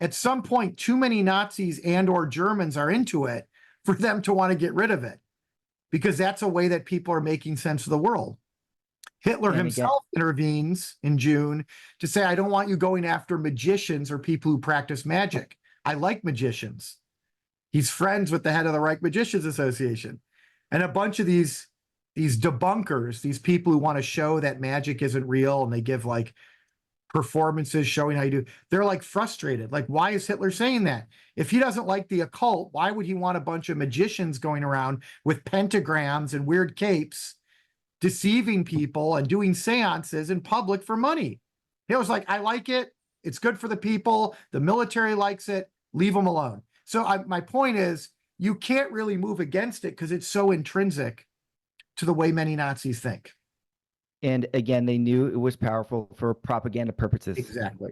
at some point, too many Nazis and or Germans are into it for them to want to get rid of it, because that's a way that people are making sense of the world. Hitler himself intervenes in June to say, I don't want you going after magicians or people who practice magic. I like magicians. He's friends with the head of the Reich Magicians Association. And a bunch of these debunkers, these people who want to show that magic isn't real, and they give like performances showing how you do, they're like frustrated. Like, why is Hitler saying that? If he doesn't like the occult, why would he want a bunch of magicians going around with pentagrams and weird capes, deceiving people and doing seances in public for money? He was like, I like it. It's good for the people. The military likes it. Leave them alone. So my point is, you can't really move against it because it's so intrinsic to the way many Nazis think. And again, they knew it was powerful for propaganda purposes. Exactly.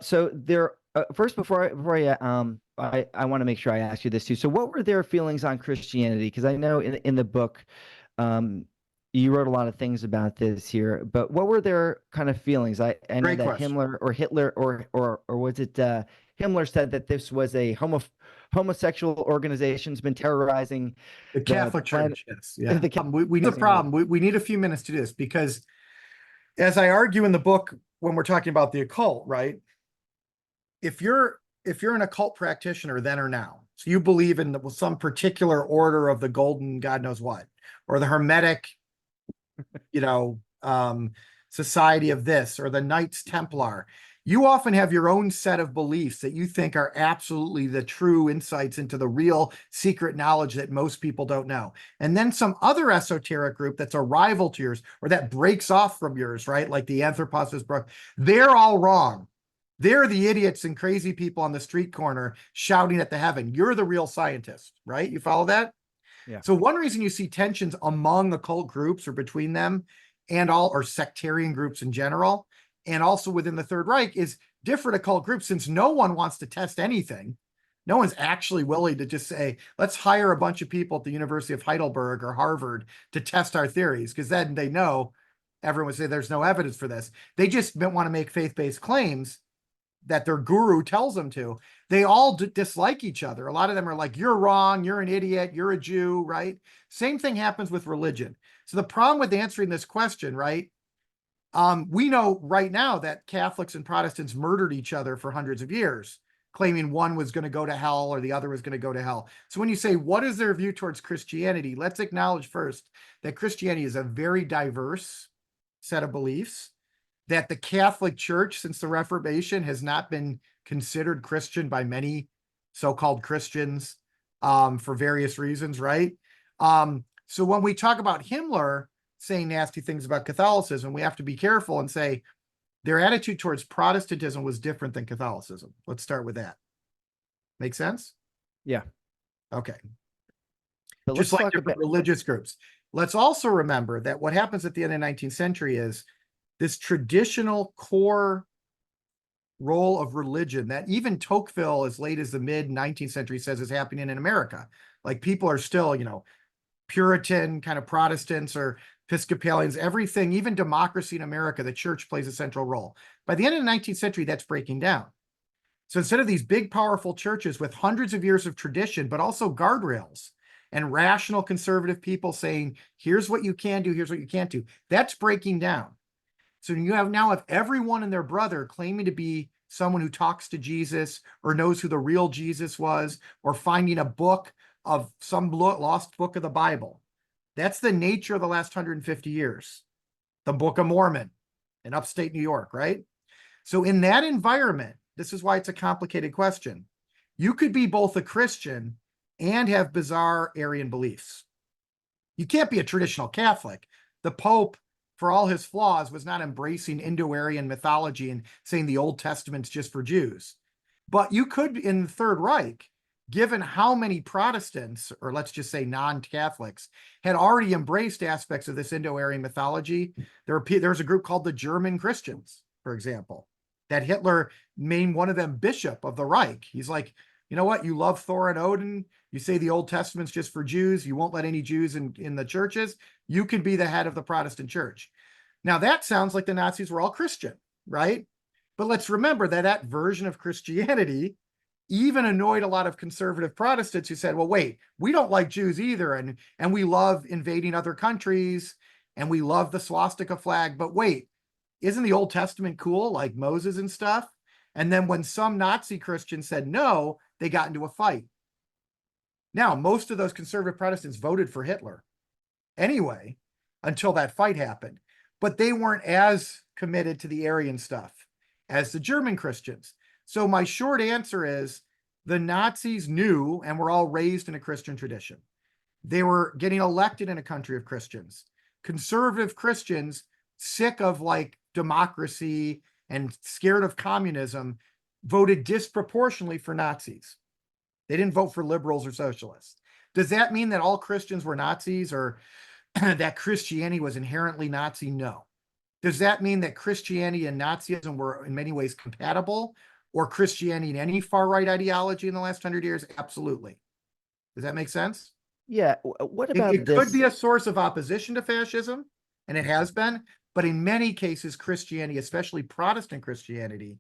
So there. First, before I want to make sure I ask you this too. So, what were their feelings on Christianity? Because I know in the book, you wrote a lot of things about this here. But what were their kind of feelings? I know Great that question. Himmler or Hitler or was it Himmler said that this was a homosexual organization's been terrorizing The Catholic Church. Yes. Yeah. We need a problem. We need a few minutes to do this, because as I argue in the book, when we're talking about the occult, right? If you're an occult practitioner then or now, so you believe in some particular order of the golden God knows what, or the Hermetic, society of this, or the Knights Templar, you often have your own set of beliefs that you think are absolutely the true insights into the real secret knowledge that most people don't know. And then some other esoteric group that's a rival to yours, or that breaks off from yours, right? Like the Anthroposis Brook, they're all wrong. They're the idiots and crazy people on the street corner shouting at the heaven. You're the real scientist, right? You follow that? Yeah. So one reason you see tensions among occult groups or between them or sectarian groups in general, and also within the Third Reich, is different occult groups, since no one wants to test anything. No one's actually willing to just say, let's hire a bunch of people at the University of Heidelberg or Harvard to test our theories, because then they know everyone would say there's no evidence for this. They just want to make faith-based claims. that their guru tells them to, they all dislike each other. A lot of them are like, you're wrong, you're an idiot, you're a Jew, right? Same thing happens with religion. So the problem with answering this question, right? We know right now that Catholics and Protestants murdered each other for hundreds of years, claiming one was going to go to hell or the other was going to go to hell. So when you say, what is their view towards Christianity? Let's acknowledge first that Christianity is a very diverse set of beliefs, that the Catholic Church since the Reformation has not been considered Christian by many so-called Christians for various reasons, right? So when we talk about Himmler saying nasty things about Catholicism, we have to be careful and say their attitude towards Protestantism was different than Catholicism. Let's start with that. Make sense? Yeah. Okay. But Just like different religious groups. Let's also remember that what happens at the end of the 19th century is this traditional core role of religion that even Tocqueville, as late as the mid 19th century, says is happening in America. Like people are still, Puritan kind of Protestants or Episcopalians, everything, even democracy in America, the church plays a central role. By the end of the 19th century, that's breaking down. So instead of these big, powerful churches with hundreds of years of tradition, but also guardrails and rational conservative people saying, here's what you can do, here's what you can't do, that's breaking down. So you now have everyone and their brother claiming to be someone who talks to Jesus or knows who the real Jesus was, or finding a book of some lost book of the Bible. That's the nature of the last 150 years. The Book of Mormon in upstate New York, right? So in that environment, this is why it's a complicated question. You could be both a Christian and have bizarre Arian beliefs. You can't be a traditional Catholic. The Pope, for all his flaws, was not embracing Indo-Aryan mythology and saying the Old Testament's just for Jews. But you could, in the Third Reich, given how many Protestants, or let's just say non-Catholics, had already embraced aspects of this Indo-Aryan mythology, there's a group called the German Christians, for example, that Hitler made one of them bishop of the Reich. He's like, you know what? You love Thor and Odin. You say the Old Testament's just for Jews. You won't let any Jews in the churches. You could be the head of the Protestant church. Now that sounds like the Nazis were all Christian, right? But let's remember that that version of Christianity even annoyed a lot of conservative Protestants who said, well, wait, we don't like Jews either. And we love invading other countries and we love the swastika flag. But wait, isn't the Old Testament cool, like Moses and stuff? And then when some Nazi Christians said no, they got into a fight. Now, most of those conservative Protestants voted for Hitler anyway, until that fight happened. But they weren't as committed to the Aryan stuff as the German Christians. So my short answer is the Nazis knew and were all raised in a Christian tradition. They were getting elected in a country of Christians. Conservative Christians, sick of like democracy and scared of communism, voted disproportionately for Nazis. They didn't vote for liberals or socialists. Does that mean that all Christians were Nazis or that Christianity was inherently Nazi? No. Does that mean that Christianity and Nazism were in many ways compatible, or Christianity and any far-right ideology in the last 100 years? Absolutely. Does that make sense? Yeah. What about it this? Could be a source of opposition to fascism, and it has been, but in many cases, Christianity, especially Protestant Christianity,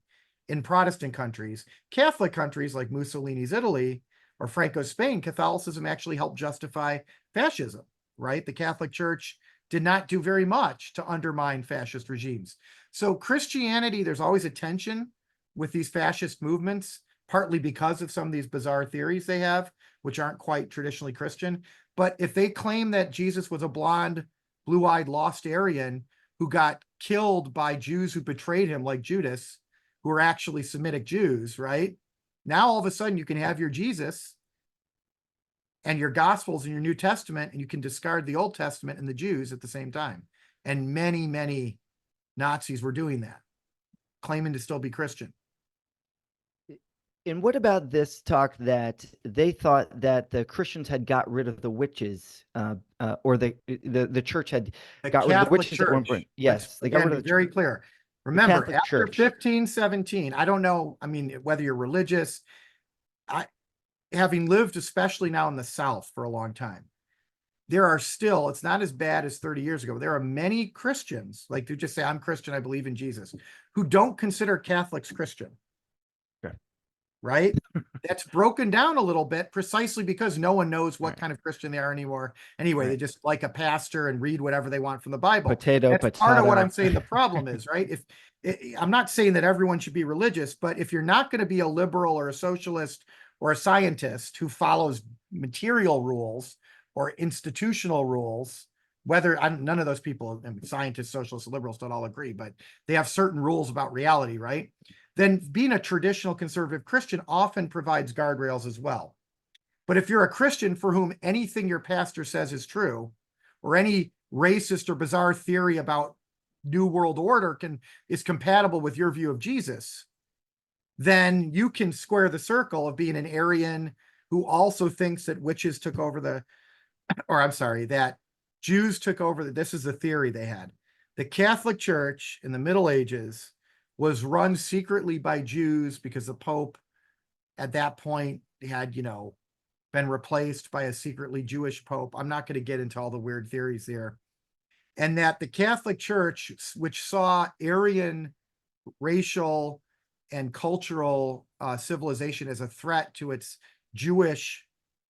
in Protestant countries, Catholic countries like Mussolini's Italy or Franco's Spain, Catholicism actually helped justify fascism, right? The Catholic Church did not do very much to undermine fascist regimes. So Christianity, there's always a tension with these fascist movements, partly because of some of these bizarre theories they have, which aren't quite traditionally Christian. But if they claim that Jesus was a blonde, blue-eyed, lost Aryan who got killed by Jews who betrayed him, like Judas, who are actually Semitic Jews, right? Now, all of a sudden, you can have your Jesus and your Gospels and your New Testament, and you can discard the Old Testament and the Jews at the same time. And many, many Nazis were doing that, claiming to still be Christian. And what about this talk that they thought that the Christians had got rid of the witches, or the church had got rid of the witches at one point? Yes, they got rid of the very clear. Remember, Catholic after Church. 1517, I don't know, I mean, whether you're religious, having lived especially now in the South for a long time, there are still, it's not as bad as 30 years ago. There are many Christians, like who just say, I'm Christian, I believe in Jesus, who don't consider Catholics Christian. right? That's broken down a little bit precisely because no one knows what Right. kind of Christian they are anymore. Anyway, they Right. just like a pastor and read whatever they want from the Bible. Potato, That's part of what potato. I'm saying the problem is, right? I'm not saying that everyone should be religious, but if you're not going to be a liberal or a socialist or a scientist who follows material rules or institutional rules, none of those people, scientists, socialists, liberals don't all agree, but they have certain rules about reality, right? Then being a traditional conservative Christian often provides guardrails as well. But if you're a Christian for whom anything your pastor says is true, or any racist or bizarre theory about New World Order is compatible with your view of Jesus, then you can square the circle of being an Aryan who also thinks that witches took over that Jews took over. This is the theory they had. The Catholic Church in the Middle Ages was run secretly by Jews because the Pope at that point had, been replaced by a secretly Jewish Pope. I'm not going to get into all the weird theories there. And that the Catholic Church, which saw Aryan racial and cultural civilization as a threat to its Jewish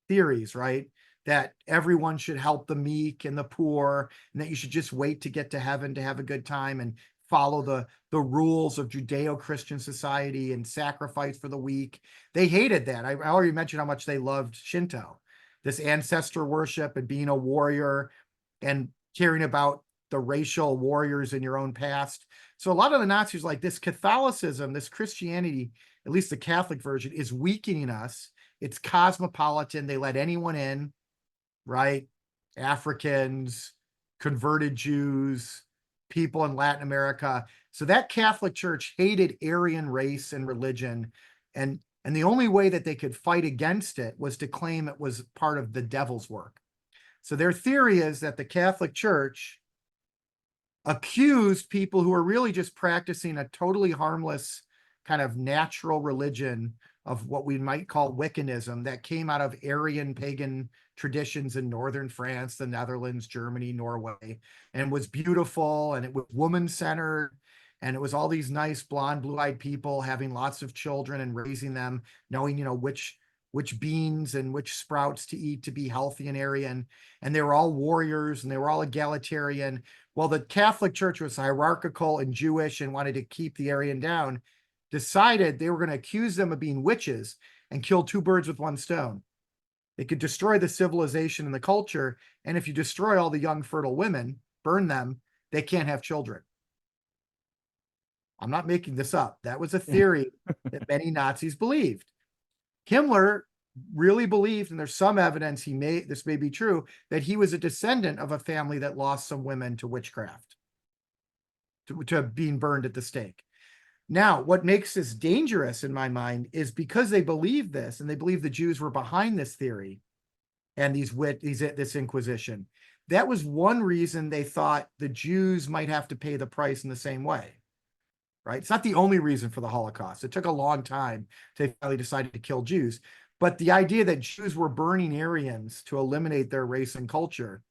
theories, right? That everyone should help the meek and the poor, and that you should just wait to get to heaven to have a good time and follow the rules of Judeo-Christian society and sacrifice for the weak. They hated that. I already mentioned how much they loved Shinto, this ancestor worship and being a warrior and caring about the racial warriors in your own past. So a lot of the Nazis like this Catholicism, this Christianity, at least the Catholic version, is weakening us. It's cosmopolitan. They let anyone in, right? Africans, converted Jews, people in Latin America. So that Catholic Church hated Aryan race and religion. And the only way that they could fight against it was to claim it was part of the devil's work. So their theory is that the Catholic Church accused people who are really just practicing a totally harmless kind of natural religion of what we might call Wiccanism that came out of Aryan pagan traditions in northern France, the Netherlands, Germany, Norway, and was beautiful, and it was woman-centered, and it was all these nice blonde, blue-eyed people having lots of children and raising them, knowing, which beans and which sprouts to eat to be healthy and Aryan, and they were all warriors and they were all egalitarian. Well, the Catholic Church was hierarchical and Jewish and wanted to keep the Aryan down, decided they were going to accuse them of being witches and kill two birds with one stone. They could destroy the civilization and the culture, and if you destroy all the young fertile women, burn them, they can't have children. I'm not making this up. That was a theory that many Nazis believed. Himmler really believed, and there's some evidence this may be true, that he was a descendant of a family that lost some women to witchcraft, to being burned at the stake. Now, what makes this dangerous in my mind is because they believe this, and they believe the Jews were behind this theory and this Inquisition. That was one reason they thought the Jews might have to pay the price in the same way, right? It's not the only reason for the Holocaust. It took a long time to finally decide to kill Jews. But the idea that Jews were burning Aryans to eliminate their race and culture,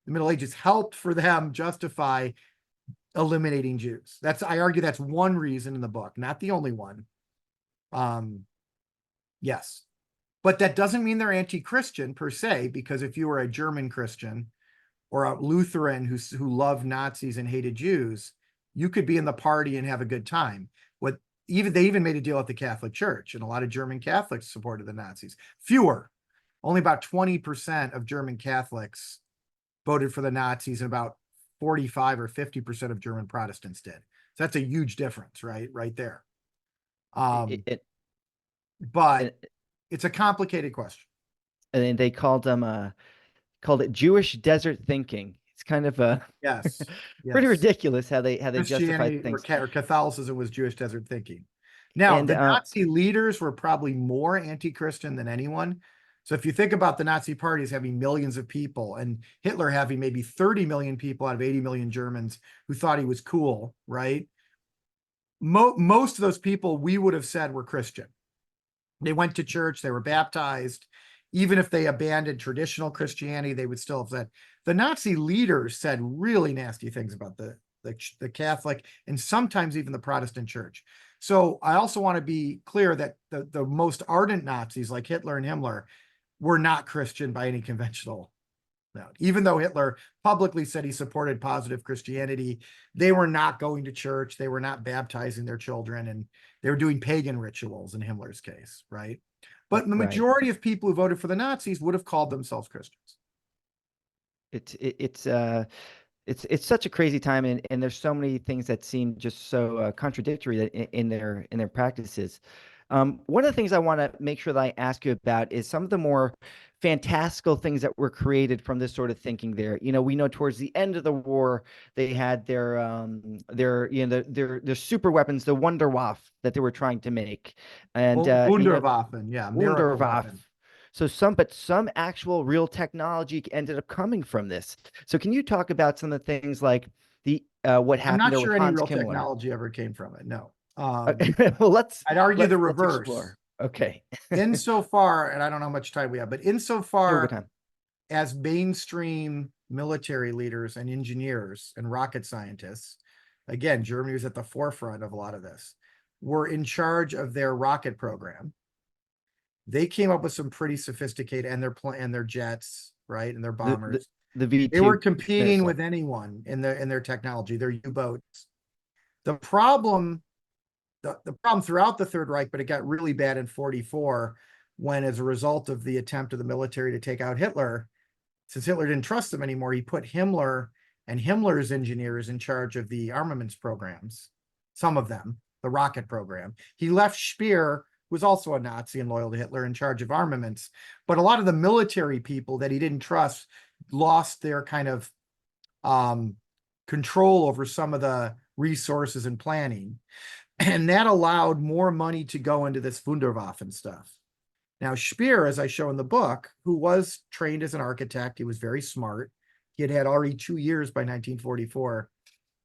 the Middle Ages helped for them justify eliminating Jews. I argue that's one reason in the book, not the only one. Yes. But that doesn't mean they're anti-Christian per se, because if you were a German Christian or a Lutheran who loved Nazis and hated Jews, you could be in the party and have a good time. They even made a deal at the Catholic Church, and a lot of German Catholics supported the Nazis. Fewer, only about 20% of German Catholics voted for the Nazis, and about 45 or 50% of German Protestants did. So that's a huge difference, right there. But it's a complicated question. And they called it Jewish desert thinking. It's kind of yes, pretty ridiculous how they Christianity justified things. or Catholicism was Jewish desert thinking. Now, the Nazi leaders were probably more anti-Christian than anyone. So if you think about the Nazi parties having millions of people and Hitler having maybe 30 million people out of 80 million Germans who thought he was cool, right? Most of those people we would have said were Christian. They went to church, they were baptized. Even if they abandoned traditional Christianity, they would still have said. The Nazi leaders said really nasty things about the Catholic and sometimes even the Protestant church. So I also want to be clear that the most ardent Nazis like Hitler and Himmler were not Christian by any conventional note. Even though Hitler publicly said he supported positive Christianity, they were not going to church. They were not baptizing their children, and they were doing pagan rituals in Himmler's case, right? But the Right. majority of people who voted for the Nazis would have called themselves Christians. It's such a crazy time, and there's so many things that seem just so contradictory that in their practices. One of the things I want to make sure that I ask you about is some of the more fantastical things that were created from this sort of thinking there. We know towards the end of the war, they had their super weapons, the Wunderwaffe that they were trying to make. And Wunderwaffen, yeah, miracle Wunderwaffe. weapon. So some actual real technology ended up coming from this. So can you talk about some of the things like what I'm happened not there sure with any Hans real Himmler? technology ever came from it. No. Well, I'd argue the let's reverse. explore. Okay. Insofar, and I don't know how much time we have, but Yeah, good insofar time. as mainstream military leaders and engineers and rocket scientists, again, Germany was at the forefront of a lot of this, were in charge of their rocket program. They came up with some pretty sophisticated, and their jets, right, and their bombers. The V2 They were competing missile. with anyone in their technology, their U-boats. The problem, the problem throughout the Third Reich, but it got really bad in 44 when, as a result of the attempt of the military to take out Hitler, since Hitler didn't trust them anymore, he put Himmler and Himmler's engineers in charge of the armaments programs, some of them, the rocket program. He left Speer, who was also a Nazi and loyal to Hitler, in charge of armaments. But a lot of the military people that he didn't trust lost their kind of control over some of the resources and planning. And that allowed more money to go into this Wunderwaffen stuff. Now, Speer, as I show in the book, who was trained as an architect, he was very smart. He had already 2 years by 1944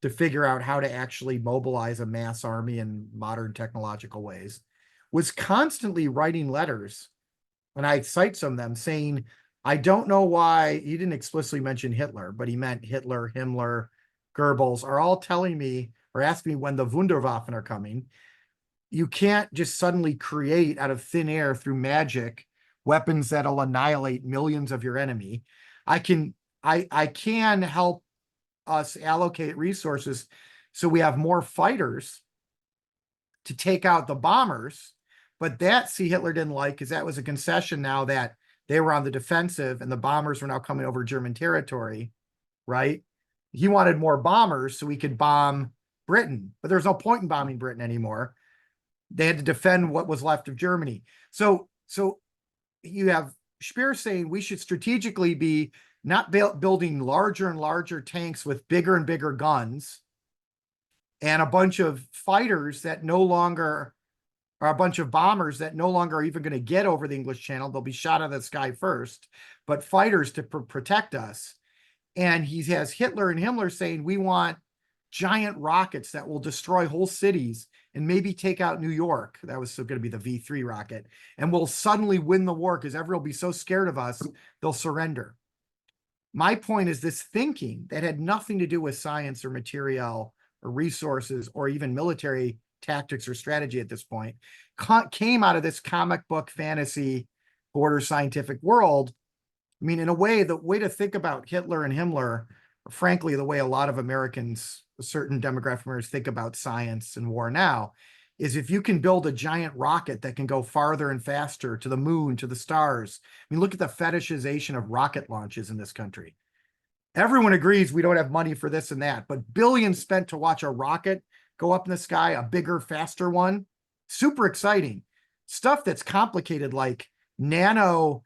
to figure out how to actually mobilize a mass army in modern technological ways, was constantly writing letters, and I cite some of them, saying, I don't know why, he didn't explicitly mention Hitler, but he meant Hitler, Himmler, Goebbels, are all telling me or asking me when the Wunderwaffen are coming. You can't just suddenly create out of thin air through magic weapons that'll annihilate millions of your enemy. I can help us allocate resources so we have more fighters to take out the bombers. But that, see, Hitler didn't like, because that was a concession now that they were on the defensive and the bombers were now coming over German territory, right? He wanted more bombers so he could bomb Britain, but there's no point in bombing Britain anymore. They had to defend what was left of Germany. So you have Speer saying we should strategically be not building larger and larger tanks with bigger and bigger guns and a bunch of fighters that no longer are, a bunch of bombers that no longer are even going to get over the English Channel. They'll be shot out of the sky first, but fighters to protect us. And he has Hitler and Himmler saying we want giant rockets that will destroy whole cities and maybe take out New York. That was going to be the V3 rocket. And we'll suddenly win the war because everyone will be so scared of us, they'll surrender. My point is this thinking that had nothing to do with science or material or resources or even military tactics or strategy at this point came out of this comic book fantasy border scientific world. I mean, in a way, the way to think about Hitler and Himmler, frankly, the way a lot of Americans, a certain demographic members, think about science and war now, is if you can build a giant rocket that can go farther and faster to the moon, to the stars. I mean, look at the fetishization of rocket launches in this country. Everyone agrees we don't have money for this and that, but billions spent to watch a rocket go up in the sky, a bigger, faster one. Super exciting. Stuff that's complicated, like nano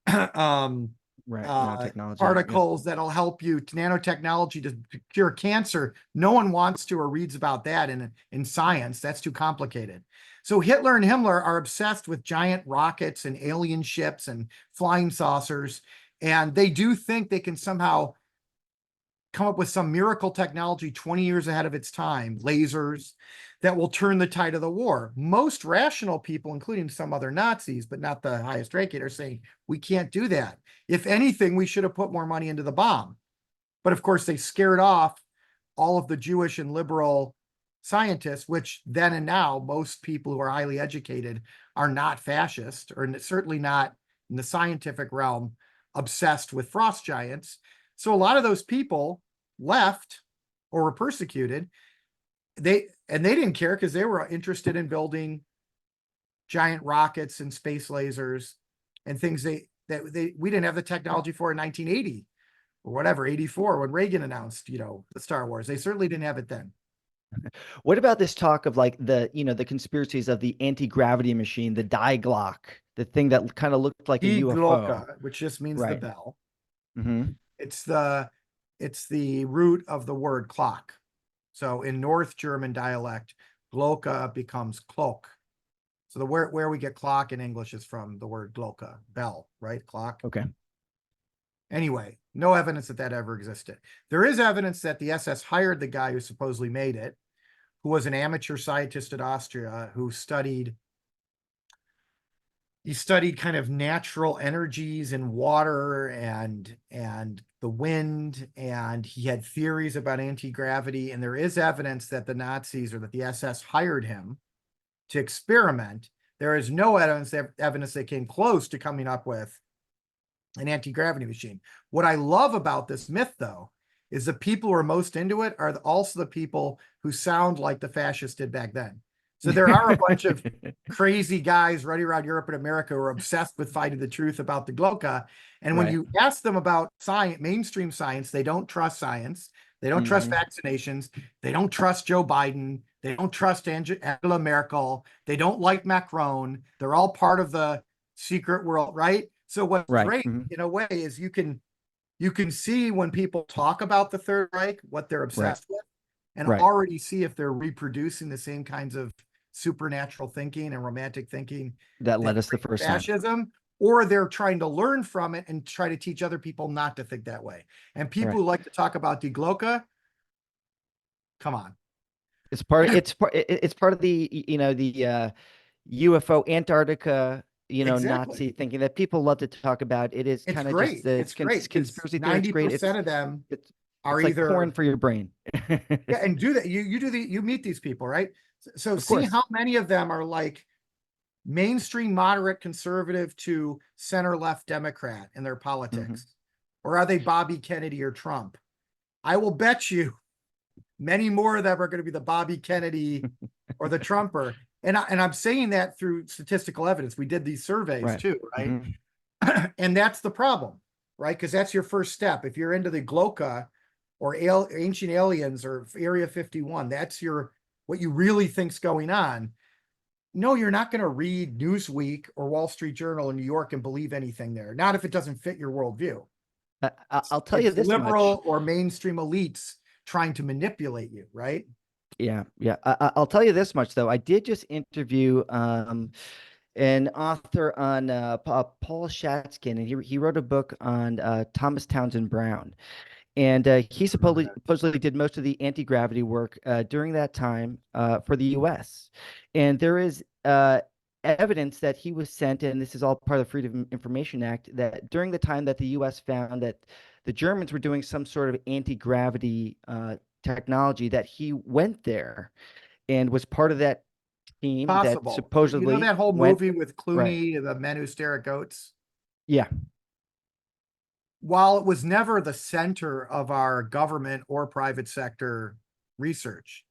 nanotechnology. particles that'll help you, to nanotechnology to cure cancer. No one wants to or reads about that in science. That's too complicated. So Hitler and Himmler are obsessed with giant rockets and alien ships and flying saucers. And they do think they can somehow come up with some miracle technology 20 years ahead of its time, lasers, that will turn the tide of the war. Most rational people, including some other Nazis, but not the highest ranking, are saying, we can't do that. If anything, we should have put more money into the bomb. But of course, they scared off all of the Jewish and liberal scientists, which then and now most people who are highly educated are not fascist, or certainly not in the scientific realm obsessed with frost giants. So a lot of those people left or were persecuted. They didn't care because they were interested in building giant rockets and space lasers and things we didn't have the technology for in 1980 or whatever, 84, when Reagan announced, the Star Wars. They certainly didn't have it then. What about this talk of like the conspiracies of the anti-gravity machine, the Die Glock, the thing that kind of looked like a Die UFO? Glocke, which just means the Right. bell. Mm-hmm. It's the root of the word clock. So in North German dialect, Glocke becomes cloak. So the where we get clock in English is from the word Glocke, bell, right? Clock. Okay. Anyway, no evidence that ever existed. There is evidence that the SS hired the guy who supposedly made it, who was an amateur scientist at Austria, who studied kind of natural energies in water and the wind, and he had theories about anti-gravity. And there is evidence that the Nazis or that the SS hired him to experiment. There is no evidence they came close to coming up with an anti-gravity machine. What I love about this myth, though, is the people who are most into it are also the people who sound like the fascists did back then. So there are a bunch of crazy guys running around Europe and America who are obsessed with finding the truth about the Glocke. And when you ask them about science, mainstream science, they don't trust science. They don't trust vaccinations. They don't trust Joe Biden. They don't trust Angela Merkel. They don't like Macron. They're all part of the secret world, right? So what's great in a way is you can see when people talk about the Third Reich, what they're obsessed with, and already see if they're reproducing the same kinds of supernatural thinking and romantic thinking that led us the first fascism, or they're trying to learn from it and try to teach other people not to think that way. And people who like to talk about Die Glocke, come on. It's part of the UFO Antarctica, Nazi thinking that people love to talk about. It is kind of just the conspiracy theory. It's great. 90% of them are like either porn for your brain. Yeah, and do that. You meet these people, right? So see how many of them are like mainstream moderate conservative to center left Democrat in their politics, or are they Bobby Kennedy or Trump? I will bet you many more of them are going to be the Bobby Kennedy or the Trumper. And I'm saying that through statistical evidence. We did these surveys too, right? And that's the problem, right? Because that's your first step. If you're into the Glocke or ancient aliens or Area 51, that's what you really think's going on. No, you're not going to read Newsweek or Wall Street Journal in New York and believe anything there. Not if it doesn't fit your worldview. I'll tell you this liberal much. or mainstream elites trying to manipulate you, right? Yeah. I'll tell you this much, though. I did just interview an author on Paul Shatskin, and he wrote a book on Thomas Townsend Brown. And he supposedly did most of the anti-gravity work during that time for the U.S. And there is evidence that he was sent, and this is all part of the Freedom of Information Act, that during the time that the U.S. found that the Germans were doing some sort of anti-gravity technology, that he went there and was part of that team that supposedly that whole movie with Clooney, the Men Who Stare at Goats. Yeah. While it was never the center of our government or private sector research,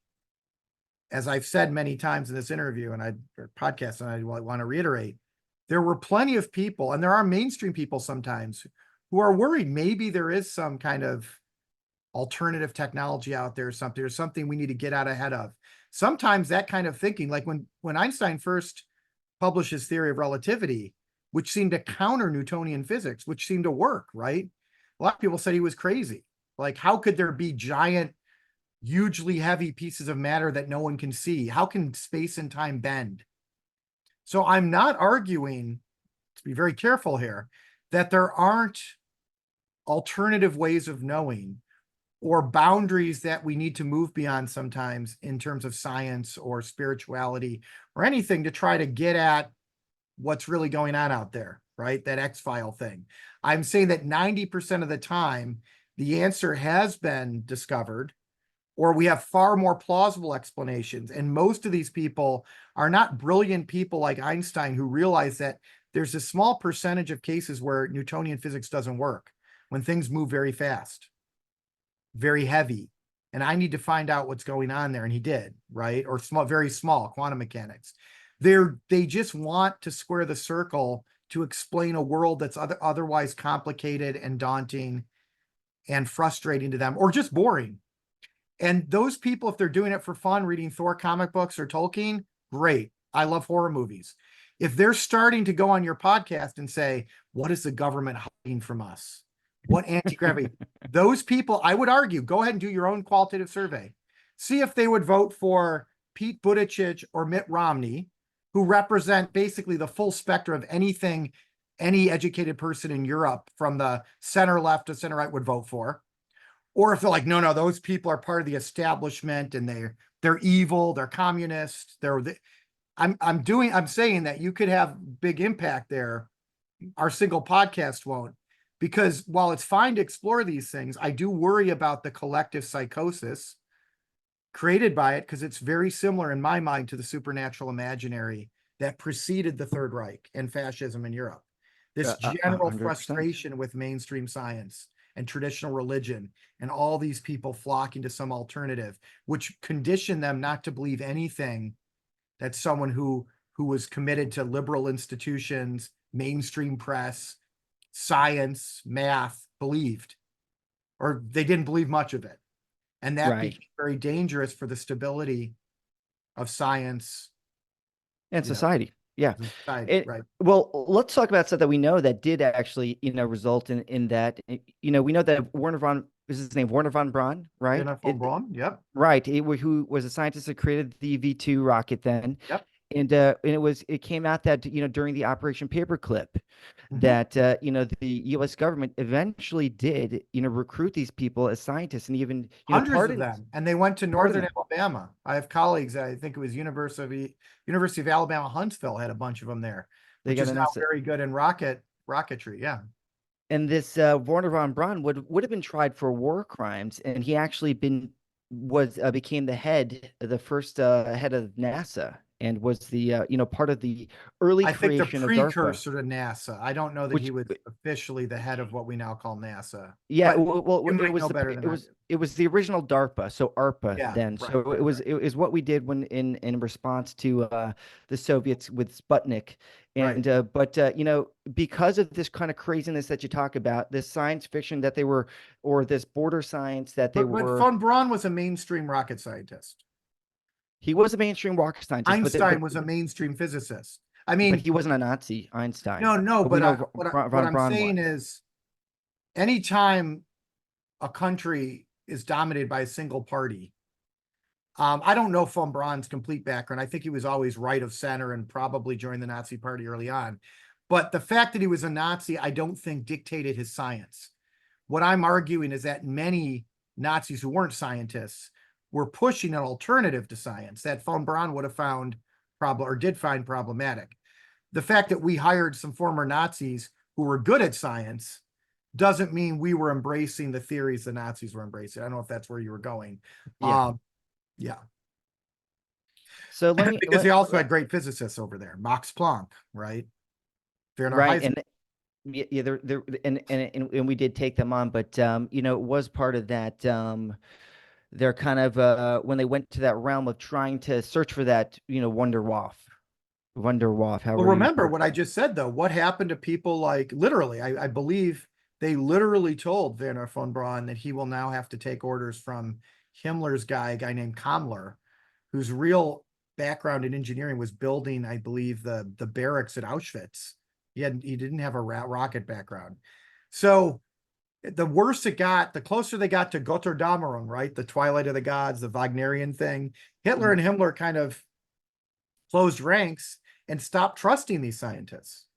as I've said many times in this interview or podcast, and I want to reiterate, there were plenty of people, and there are mainstream people sometimes, who are worried maybe there is some kind of alternative technology out there, or something we need to get out ahead of. Sometimes that kind of thinking, like when Einstein first published his theory of relativity, which seemed to counter Newtonian physics, which seemed to work, right? A lot of people said he was crazy. Like, how could there be giant, hugely heavy pieces of matter that no one can see? How can space and time bend? So I'm not arguing, to be very careful here, that there aren't alternative ways of knowing or boundaries that we need to move beyond sometimes in terms of science or spirituality or anything to try to get at what's really going on out there, right? That X-file thing. I'm saying that 90% of the time, the answer has been discovered or we have far more plausible explanations. And most of these people are not brilliant people like Einstein who realize that there's a small percentage of cases where Newtonian physics doesn't work, when things move very fast, very heavy. And I need to find out what's going on there. And he did, right? Or small, very small quantum mechanics. They just want to square the circle to explain a world that's otherwise complicated and daunting and frustrating to them, or just boring. And those people, if they're doing it for fun, reading Thor comic books or Tolkien, great. I love horror movies. If they're starting to go on your podcast and say, what is the government hiding from us? What anti-gravity? Those people, I would argue, go ahead and do your own qualitative survey. See if they would vote for Pete Buttigieg or Mitt Romney, who represent basically the full spectrum of anything any educated person in Europe from the center left to center right would vote for. Or if they're like, no, those people are part of the establishment and they're evil, they're communist, I'm saying that you could have big impact there. Our single podcast won't, because while it's fine to explore these things, I do worry about the collective psychosis created by it, because it's very similar in my mind to the supernatural imaginary that preceded the Third Reich and fascism in Europe. This general 100%. frustration with mainstream science and traditional religion, and all these people flocking to some alternative, which conditioned them not to believe anything that someone who was committed to liberal institutions, mainstream press, science, math believed, or they didn't believe much of it. And that Right. became very dangerous for the stability of science And society. Yeah. society, right? Well, let's talk about stuff that we know that did actually, result in that. We know that is his name Werner von Braun, right? Werner von Braun, yep. Right. Who was a scientist that created the V2 rocket then. Yep. And it came out that, during the Operation Paperclip, that, the U.S. government eventually did, recruit these people as scientists, and even, hundreds of them. And they went to Northern Alabama. I have colleagues, I think it was University of Alabama, Huntsville had a bunch of them there, which is now very good in rocketry. Yeah. And this Werner von Braun would have been tried for war crimes, and he actually became the first head of NASA, and was the part of the early creation of DARPA. I think the precursor to NASA. I don't know that he was officially the head of what we now call NASA. Yeah, well, it was the original DARPA, so ARPA then. Right, so it was what we did when in response to the Soviets with Sputnik, and but because of this kind of craziness that you talk about, this science fiction that they were, or this border science that they were. But von Braun was a mainstream rocket scientist. He was a mainstream rocket scientist. Einstein was a mainstream physicist. I mean, but he wasn't a Nazi, Einstein. No, but what I'm saying is, anytime a country is dominated by a single party, I don't know von Braun's complete background. I think he was always right of center and probably joined the Nazi party early on. But the fact that he was a Nazi, I don't think dictated his science. What I'm arguing is that many Nazis who weren't scientists were pushing an alternative to science that von Braun would have found did find problematic. The fact that we hired some former Nazis who were good at science doesn't mean we were embracing the theories the Nazis were embracing. I don't know if that's where you were going. Yeah. So because they also had great physicists over there, Max Planck, right? Right, and and we did take them on, but it was part of that. They're kind of when they went to that realm of trying to search for that, Wunderwaffe. Well, remember what I just said, though. What happened to people like, literally, I believe they literally told Werner von Braun that he will now have to take orders from Himmler's a guy named Kammler, whose real background in engineering was building, I believe, the barracks at Auschwitz. He didn't have a rocket background. So the worse it got, the closer they got to Götterdämmerung, right? The Twilight of the Gods, the Wagnerian thing. Hitler and Himmler kind of closed ranks and stopped trusting these scientists.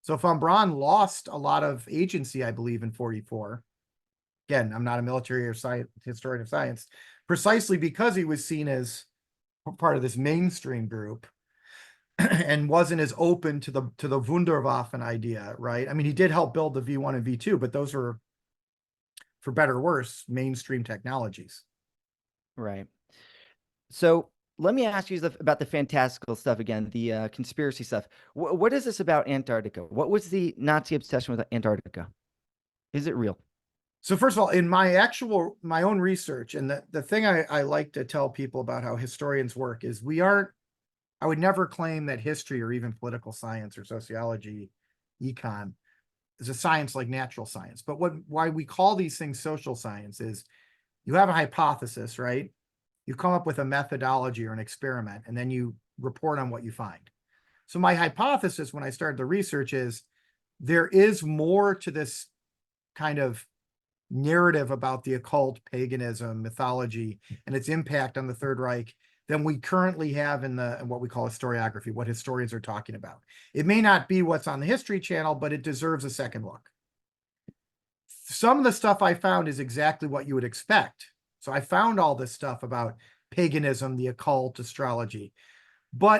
So von Braun lost a lot of agency, I believe, in 1944. Again, I'm not a military or historian of science, precisely because he was seen as part of this mainstream group and wasn't as open to the Wunderwaffen idea, right? I mean, he did help build the V1 and V2, but those were, for better or worse, mainstream technologies. Right. So let me ask you about the fantastical stuff again, the conspiracy stuff. What is this about Antarctica? What was the Nazi obsession with Antarctica? Is it real? So first of all, in my own research, and the thing I like to tell people about how historians work is I would never claim that history or even political science or sociology, econ, is a science like natural science. But why we call these things social science is you have a hypothesis, right? You come up with a methodology or an experiment, and then you report on what you find. So my hypothesis when I started the research is there is more to this kind of narrative about the occult, paganism, mythology, and its impact on the Third Reich than we currently have in what we call historiography, what historians are talking about. It may not be what's on the History Channel, but it deserves a second look. Some of the stuff I found is exactly what you would expect. So I found all this stuff about paganism, the occult, astrology.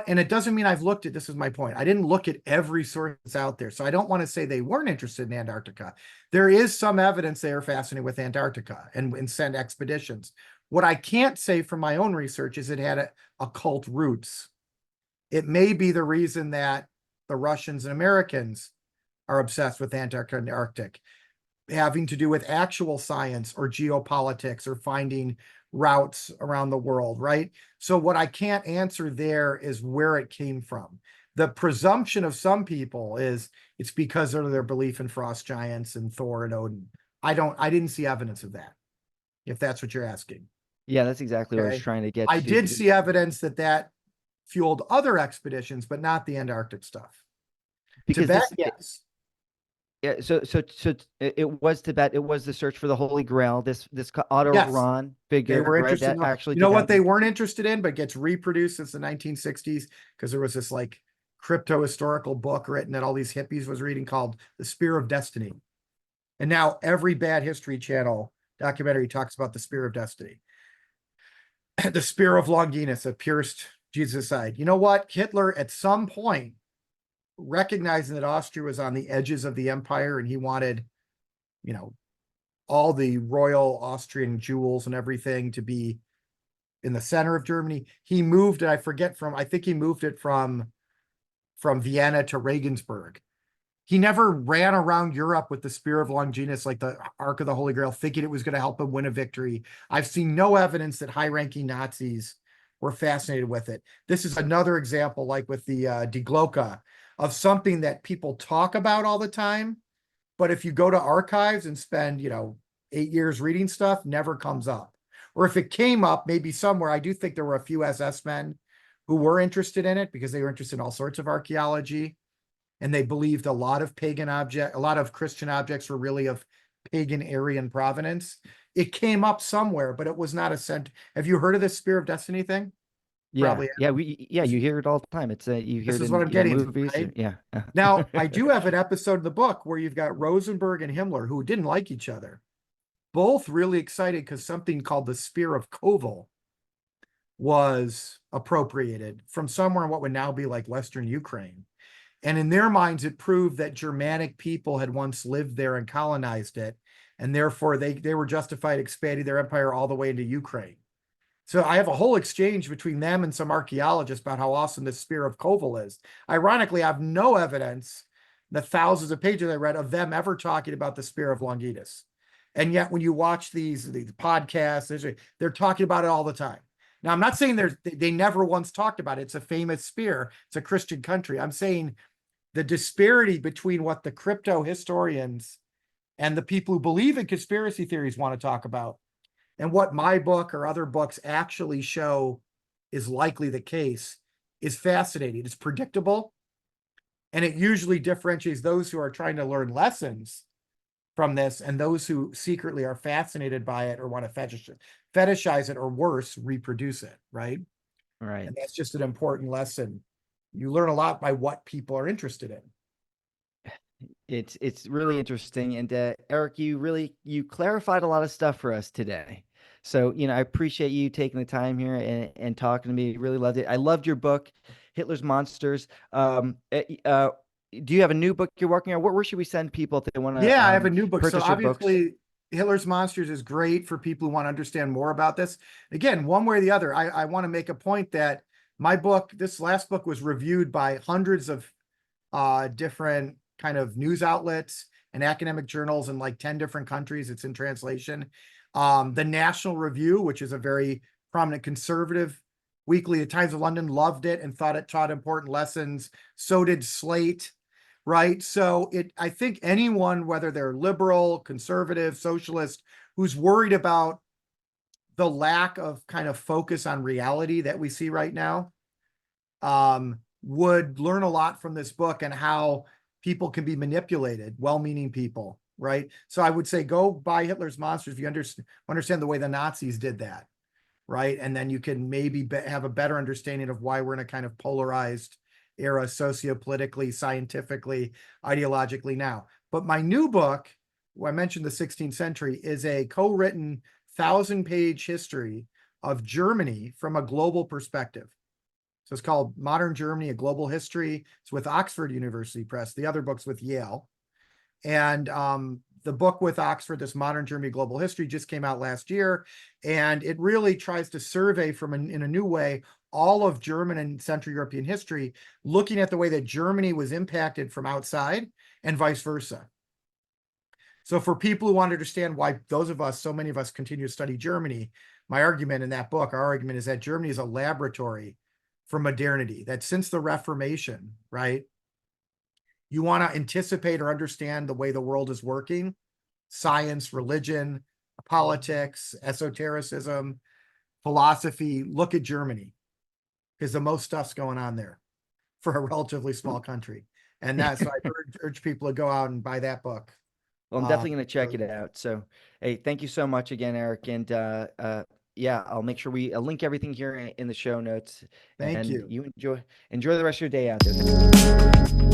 And it doesn't mean I've looked at, this is my point. I didn't look at every source that's out there. So I don't want to say they weren't interested in Antarctica. There is some evidence they are fascinated with Antarctica and send expeditions. What I can't say from my own research is it had occult roots. It may be the reason that the Russians and Americans are obsessed with Antarctica and Arctic, having to do with actual science or geopolitics or finding routes around the world, right? So what I can't answer there is where it came from. The presumption of some people is it's because of their belief in frost giants and Thor and Odin. I didn't see evidence of that, if that's what you're asking. Yeah, that's exactly what I was Okay. trying to get I to. did see evidence that fueled other expeditions, but not the Antarctic stuff. Because Tibet, this, yes. yeah, so it was Tibet. It was the search for the Holy Grail. This Otto Yes. Rahn They figure, were right? interested That in, actually you know did what they happen. weren't interested in, but gets reproduced since the 1960s because there was this like crypto historical book written that all these hippies was reading called The Spear of Destiny. And now every bad History Channel documentary talks about the Spear of Destiny. The spear of Longinus that pierced Jesus' side. You know what? Hitler at some point, recognizing that Austria was on the edges of the empire and he wanted, you know, all the royal Austrian jewels and everything to be in the center of Germany. He moved it, I think he moved it from Vienna to Regensburg. He never ran around Europe with the Spear of Longinus, like the Ark of the Holy Grail, thinking it was going to help him win a victory. I've seen no evidence that high-ranking Nazis were fascinated with it. This is another example, like with the Die Glocke, of something that people talk about all the time, but if you go to archives and spend, 8 years reading stuff, never comes up. Or if it came up, maybe somewhere, I do think there were a few SS men who were interested in it because they were interested in all sorts of archaeology. And they believed a lot of Christian objects were really of pagan Aryan provenance. It came up somewhere, but it was not a cent. Have you heard of this Spear of Destiny thing? Yeah, Probably. yeah, you hear it all the time. It's you hear This it is what in I'm getting to, movies. right? Yeah. Now, I do have an episode of the book where you've got Rosenberg and Himmler who didn't like each other, both really excited because something called the Spear of Koval was appropriated from somewhere in what would now be like Western Ukraine. And in their minds, it proved that Germanic people had once lived there and colonized it. And therefore, they were justified expanding their empire all the way into Ukraine. So I have a whole exchange between them and some archaeologists about how awesome this Spear of Koval is. Ironically, I have no evidence, the thousands of pages I read, of them ever talking about the Spear of Longinus. And yet, when you watch these podcasts, they're talking about it all the time. Now, I'm not saying they never once talked about it. It's a famous spear. It's a Christian country. I'm saying the disparity between what the crypto historians and the people who believe in conspiracy theories want to talk about and what my book or other books actually show is likely the case is fascinating. It's predictable, and it usually differentiates those who are trying to learn lessons from this and those who secretly are fascinated by it or want to fetishize it or worse, reproduce it, right? Right. And that's just an important lesson. You learn a lot by what people are interested in. It's really interesting. And Eric, you clarified a lot of stuff for us today. So, I appreciate you taking the time here and talking to me. Really loved it. I loved your book, Hitler's Monsters. Do you have a new book you're working on? Where should we send people if they want to Yeah, I have a new book. So purchase your books? obviously Hitler's Monsters is great for people who want to understand more about this. Again, one way or the other, I want to make a point that my book, this last book, was reviewed by hundreds of different kind of news outlets and academic journals in like 10 different countries. It's in translation. The National Review, which is a very prominent conservative weekly, the Times of London, loved it and thought it taught important lessons. So did Slate, right? So I think anyone, whether they're liberal, conservative, socialist, who's worried about the lack of kind of focus on reality that we see right now, would learn a lot from this book and how people can be manipulated, well-meaning people, right? So I would say go buy Hitler's Monsters if you understand the way the Nazis did that, right? And then you can maybe have a better understanding of why we're in a kind of polarized era, sociopolitically, scientifically, ideologically now. But my new book, I mentioned the 16th century, is a co-written 1,000-page history of Germany from a global perspective. So it's called Modern Germany, A Global History. It's with Oxford University Press. The other book's with Yale. And the book with Oxford, this Modern Germany, Global History, just came out last year. And it really tries to survey in a new way all of German and Central European history, looking at the way that Germany was impacted from outside and vice versa. So for people who want to understand why so many of us continue to study Germany, my argument in that book, our argument is that Germany is a laboratory for modernity, that since the Reformation, right, you want to anticipate or understand the way the world is working, science, religion, politics, esotericism, philosophy, look at Germany, because the most stuff's going on there for a relatively small country. And that's why I urge people to go out and buy that book. Well, I'm definitely going to check it out. So, hey, thank you so much again, Eric. And yeah, I'll make sure we link everything here in the show notes. Thank and you. You enjoy the rest of your day out there.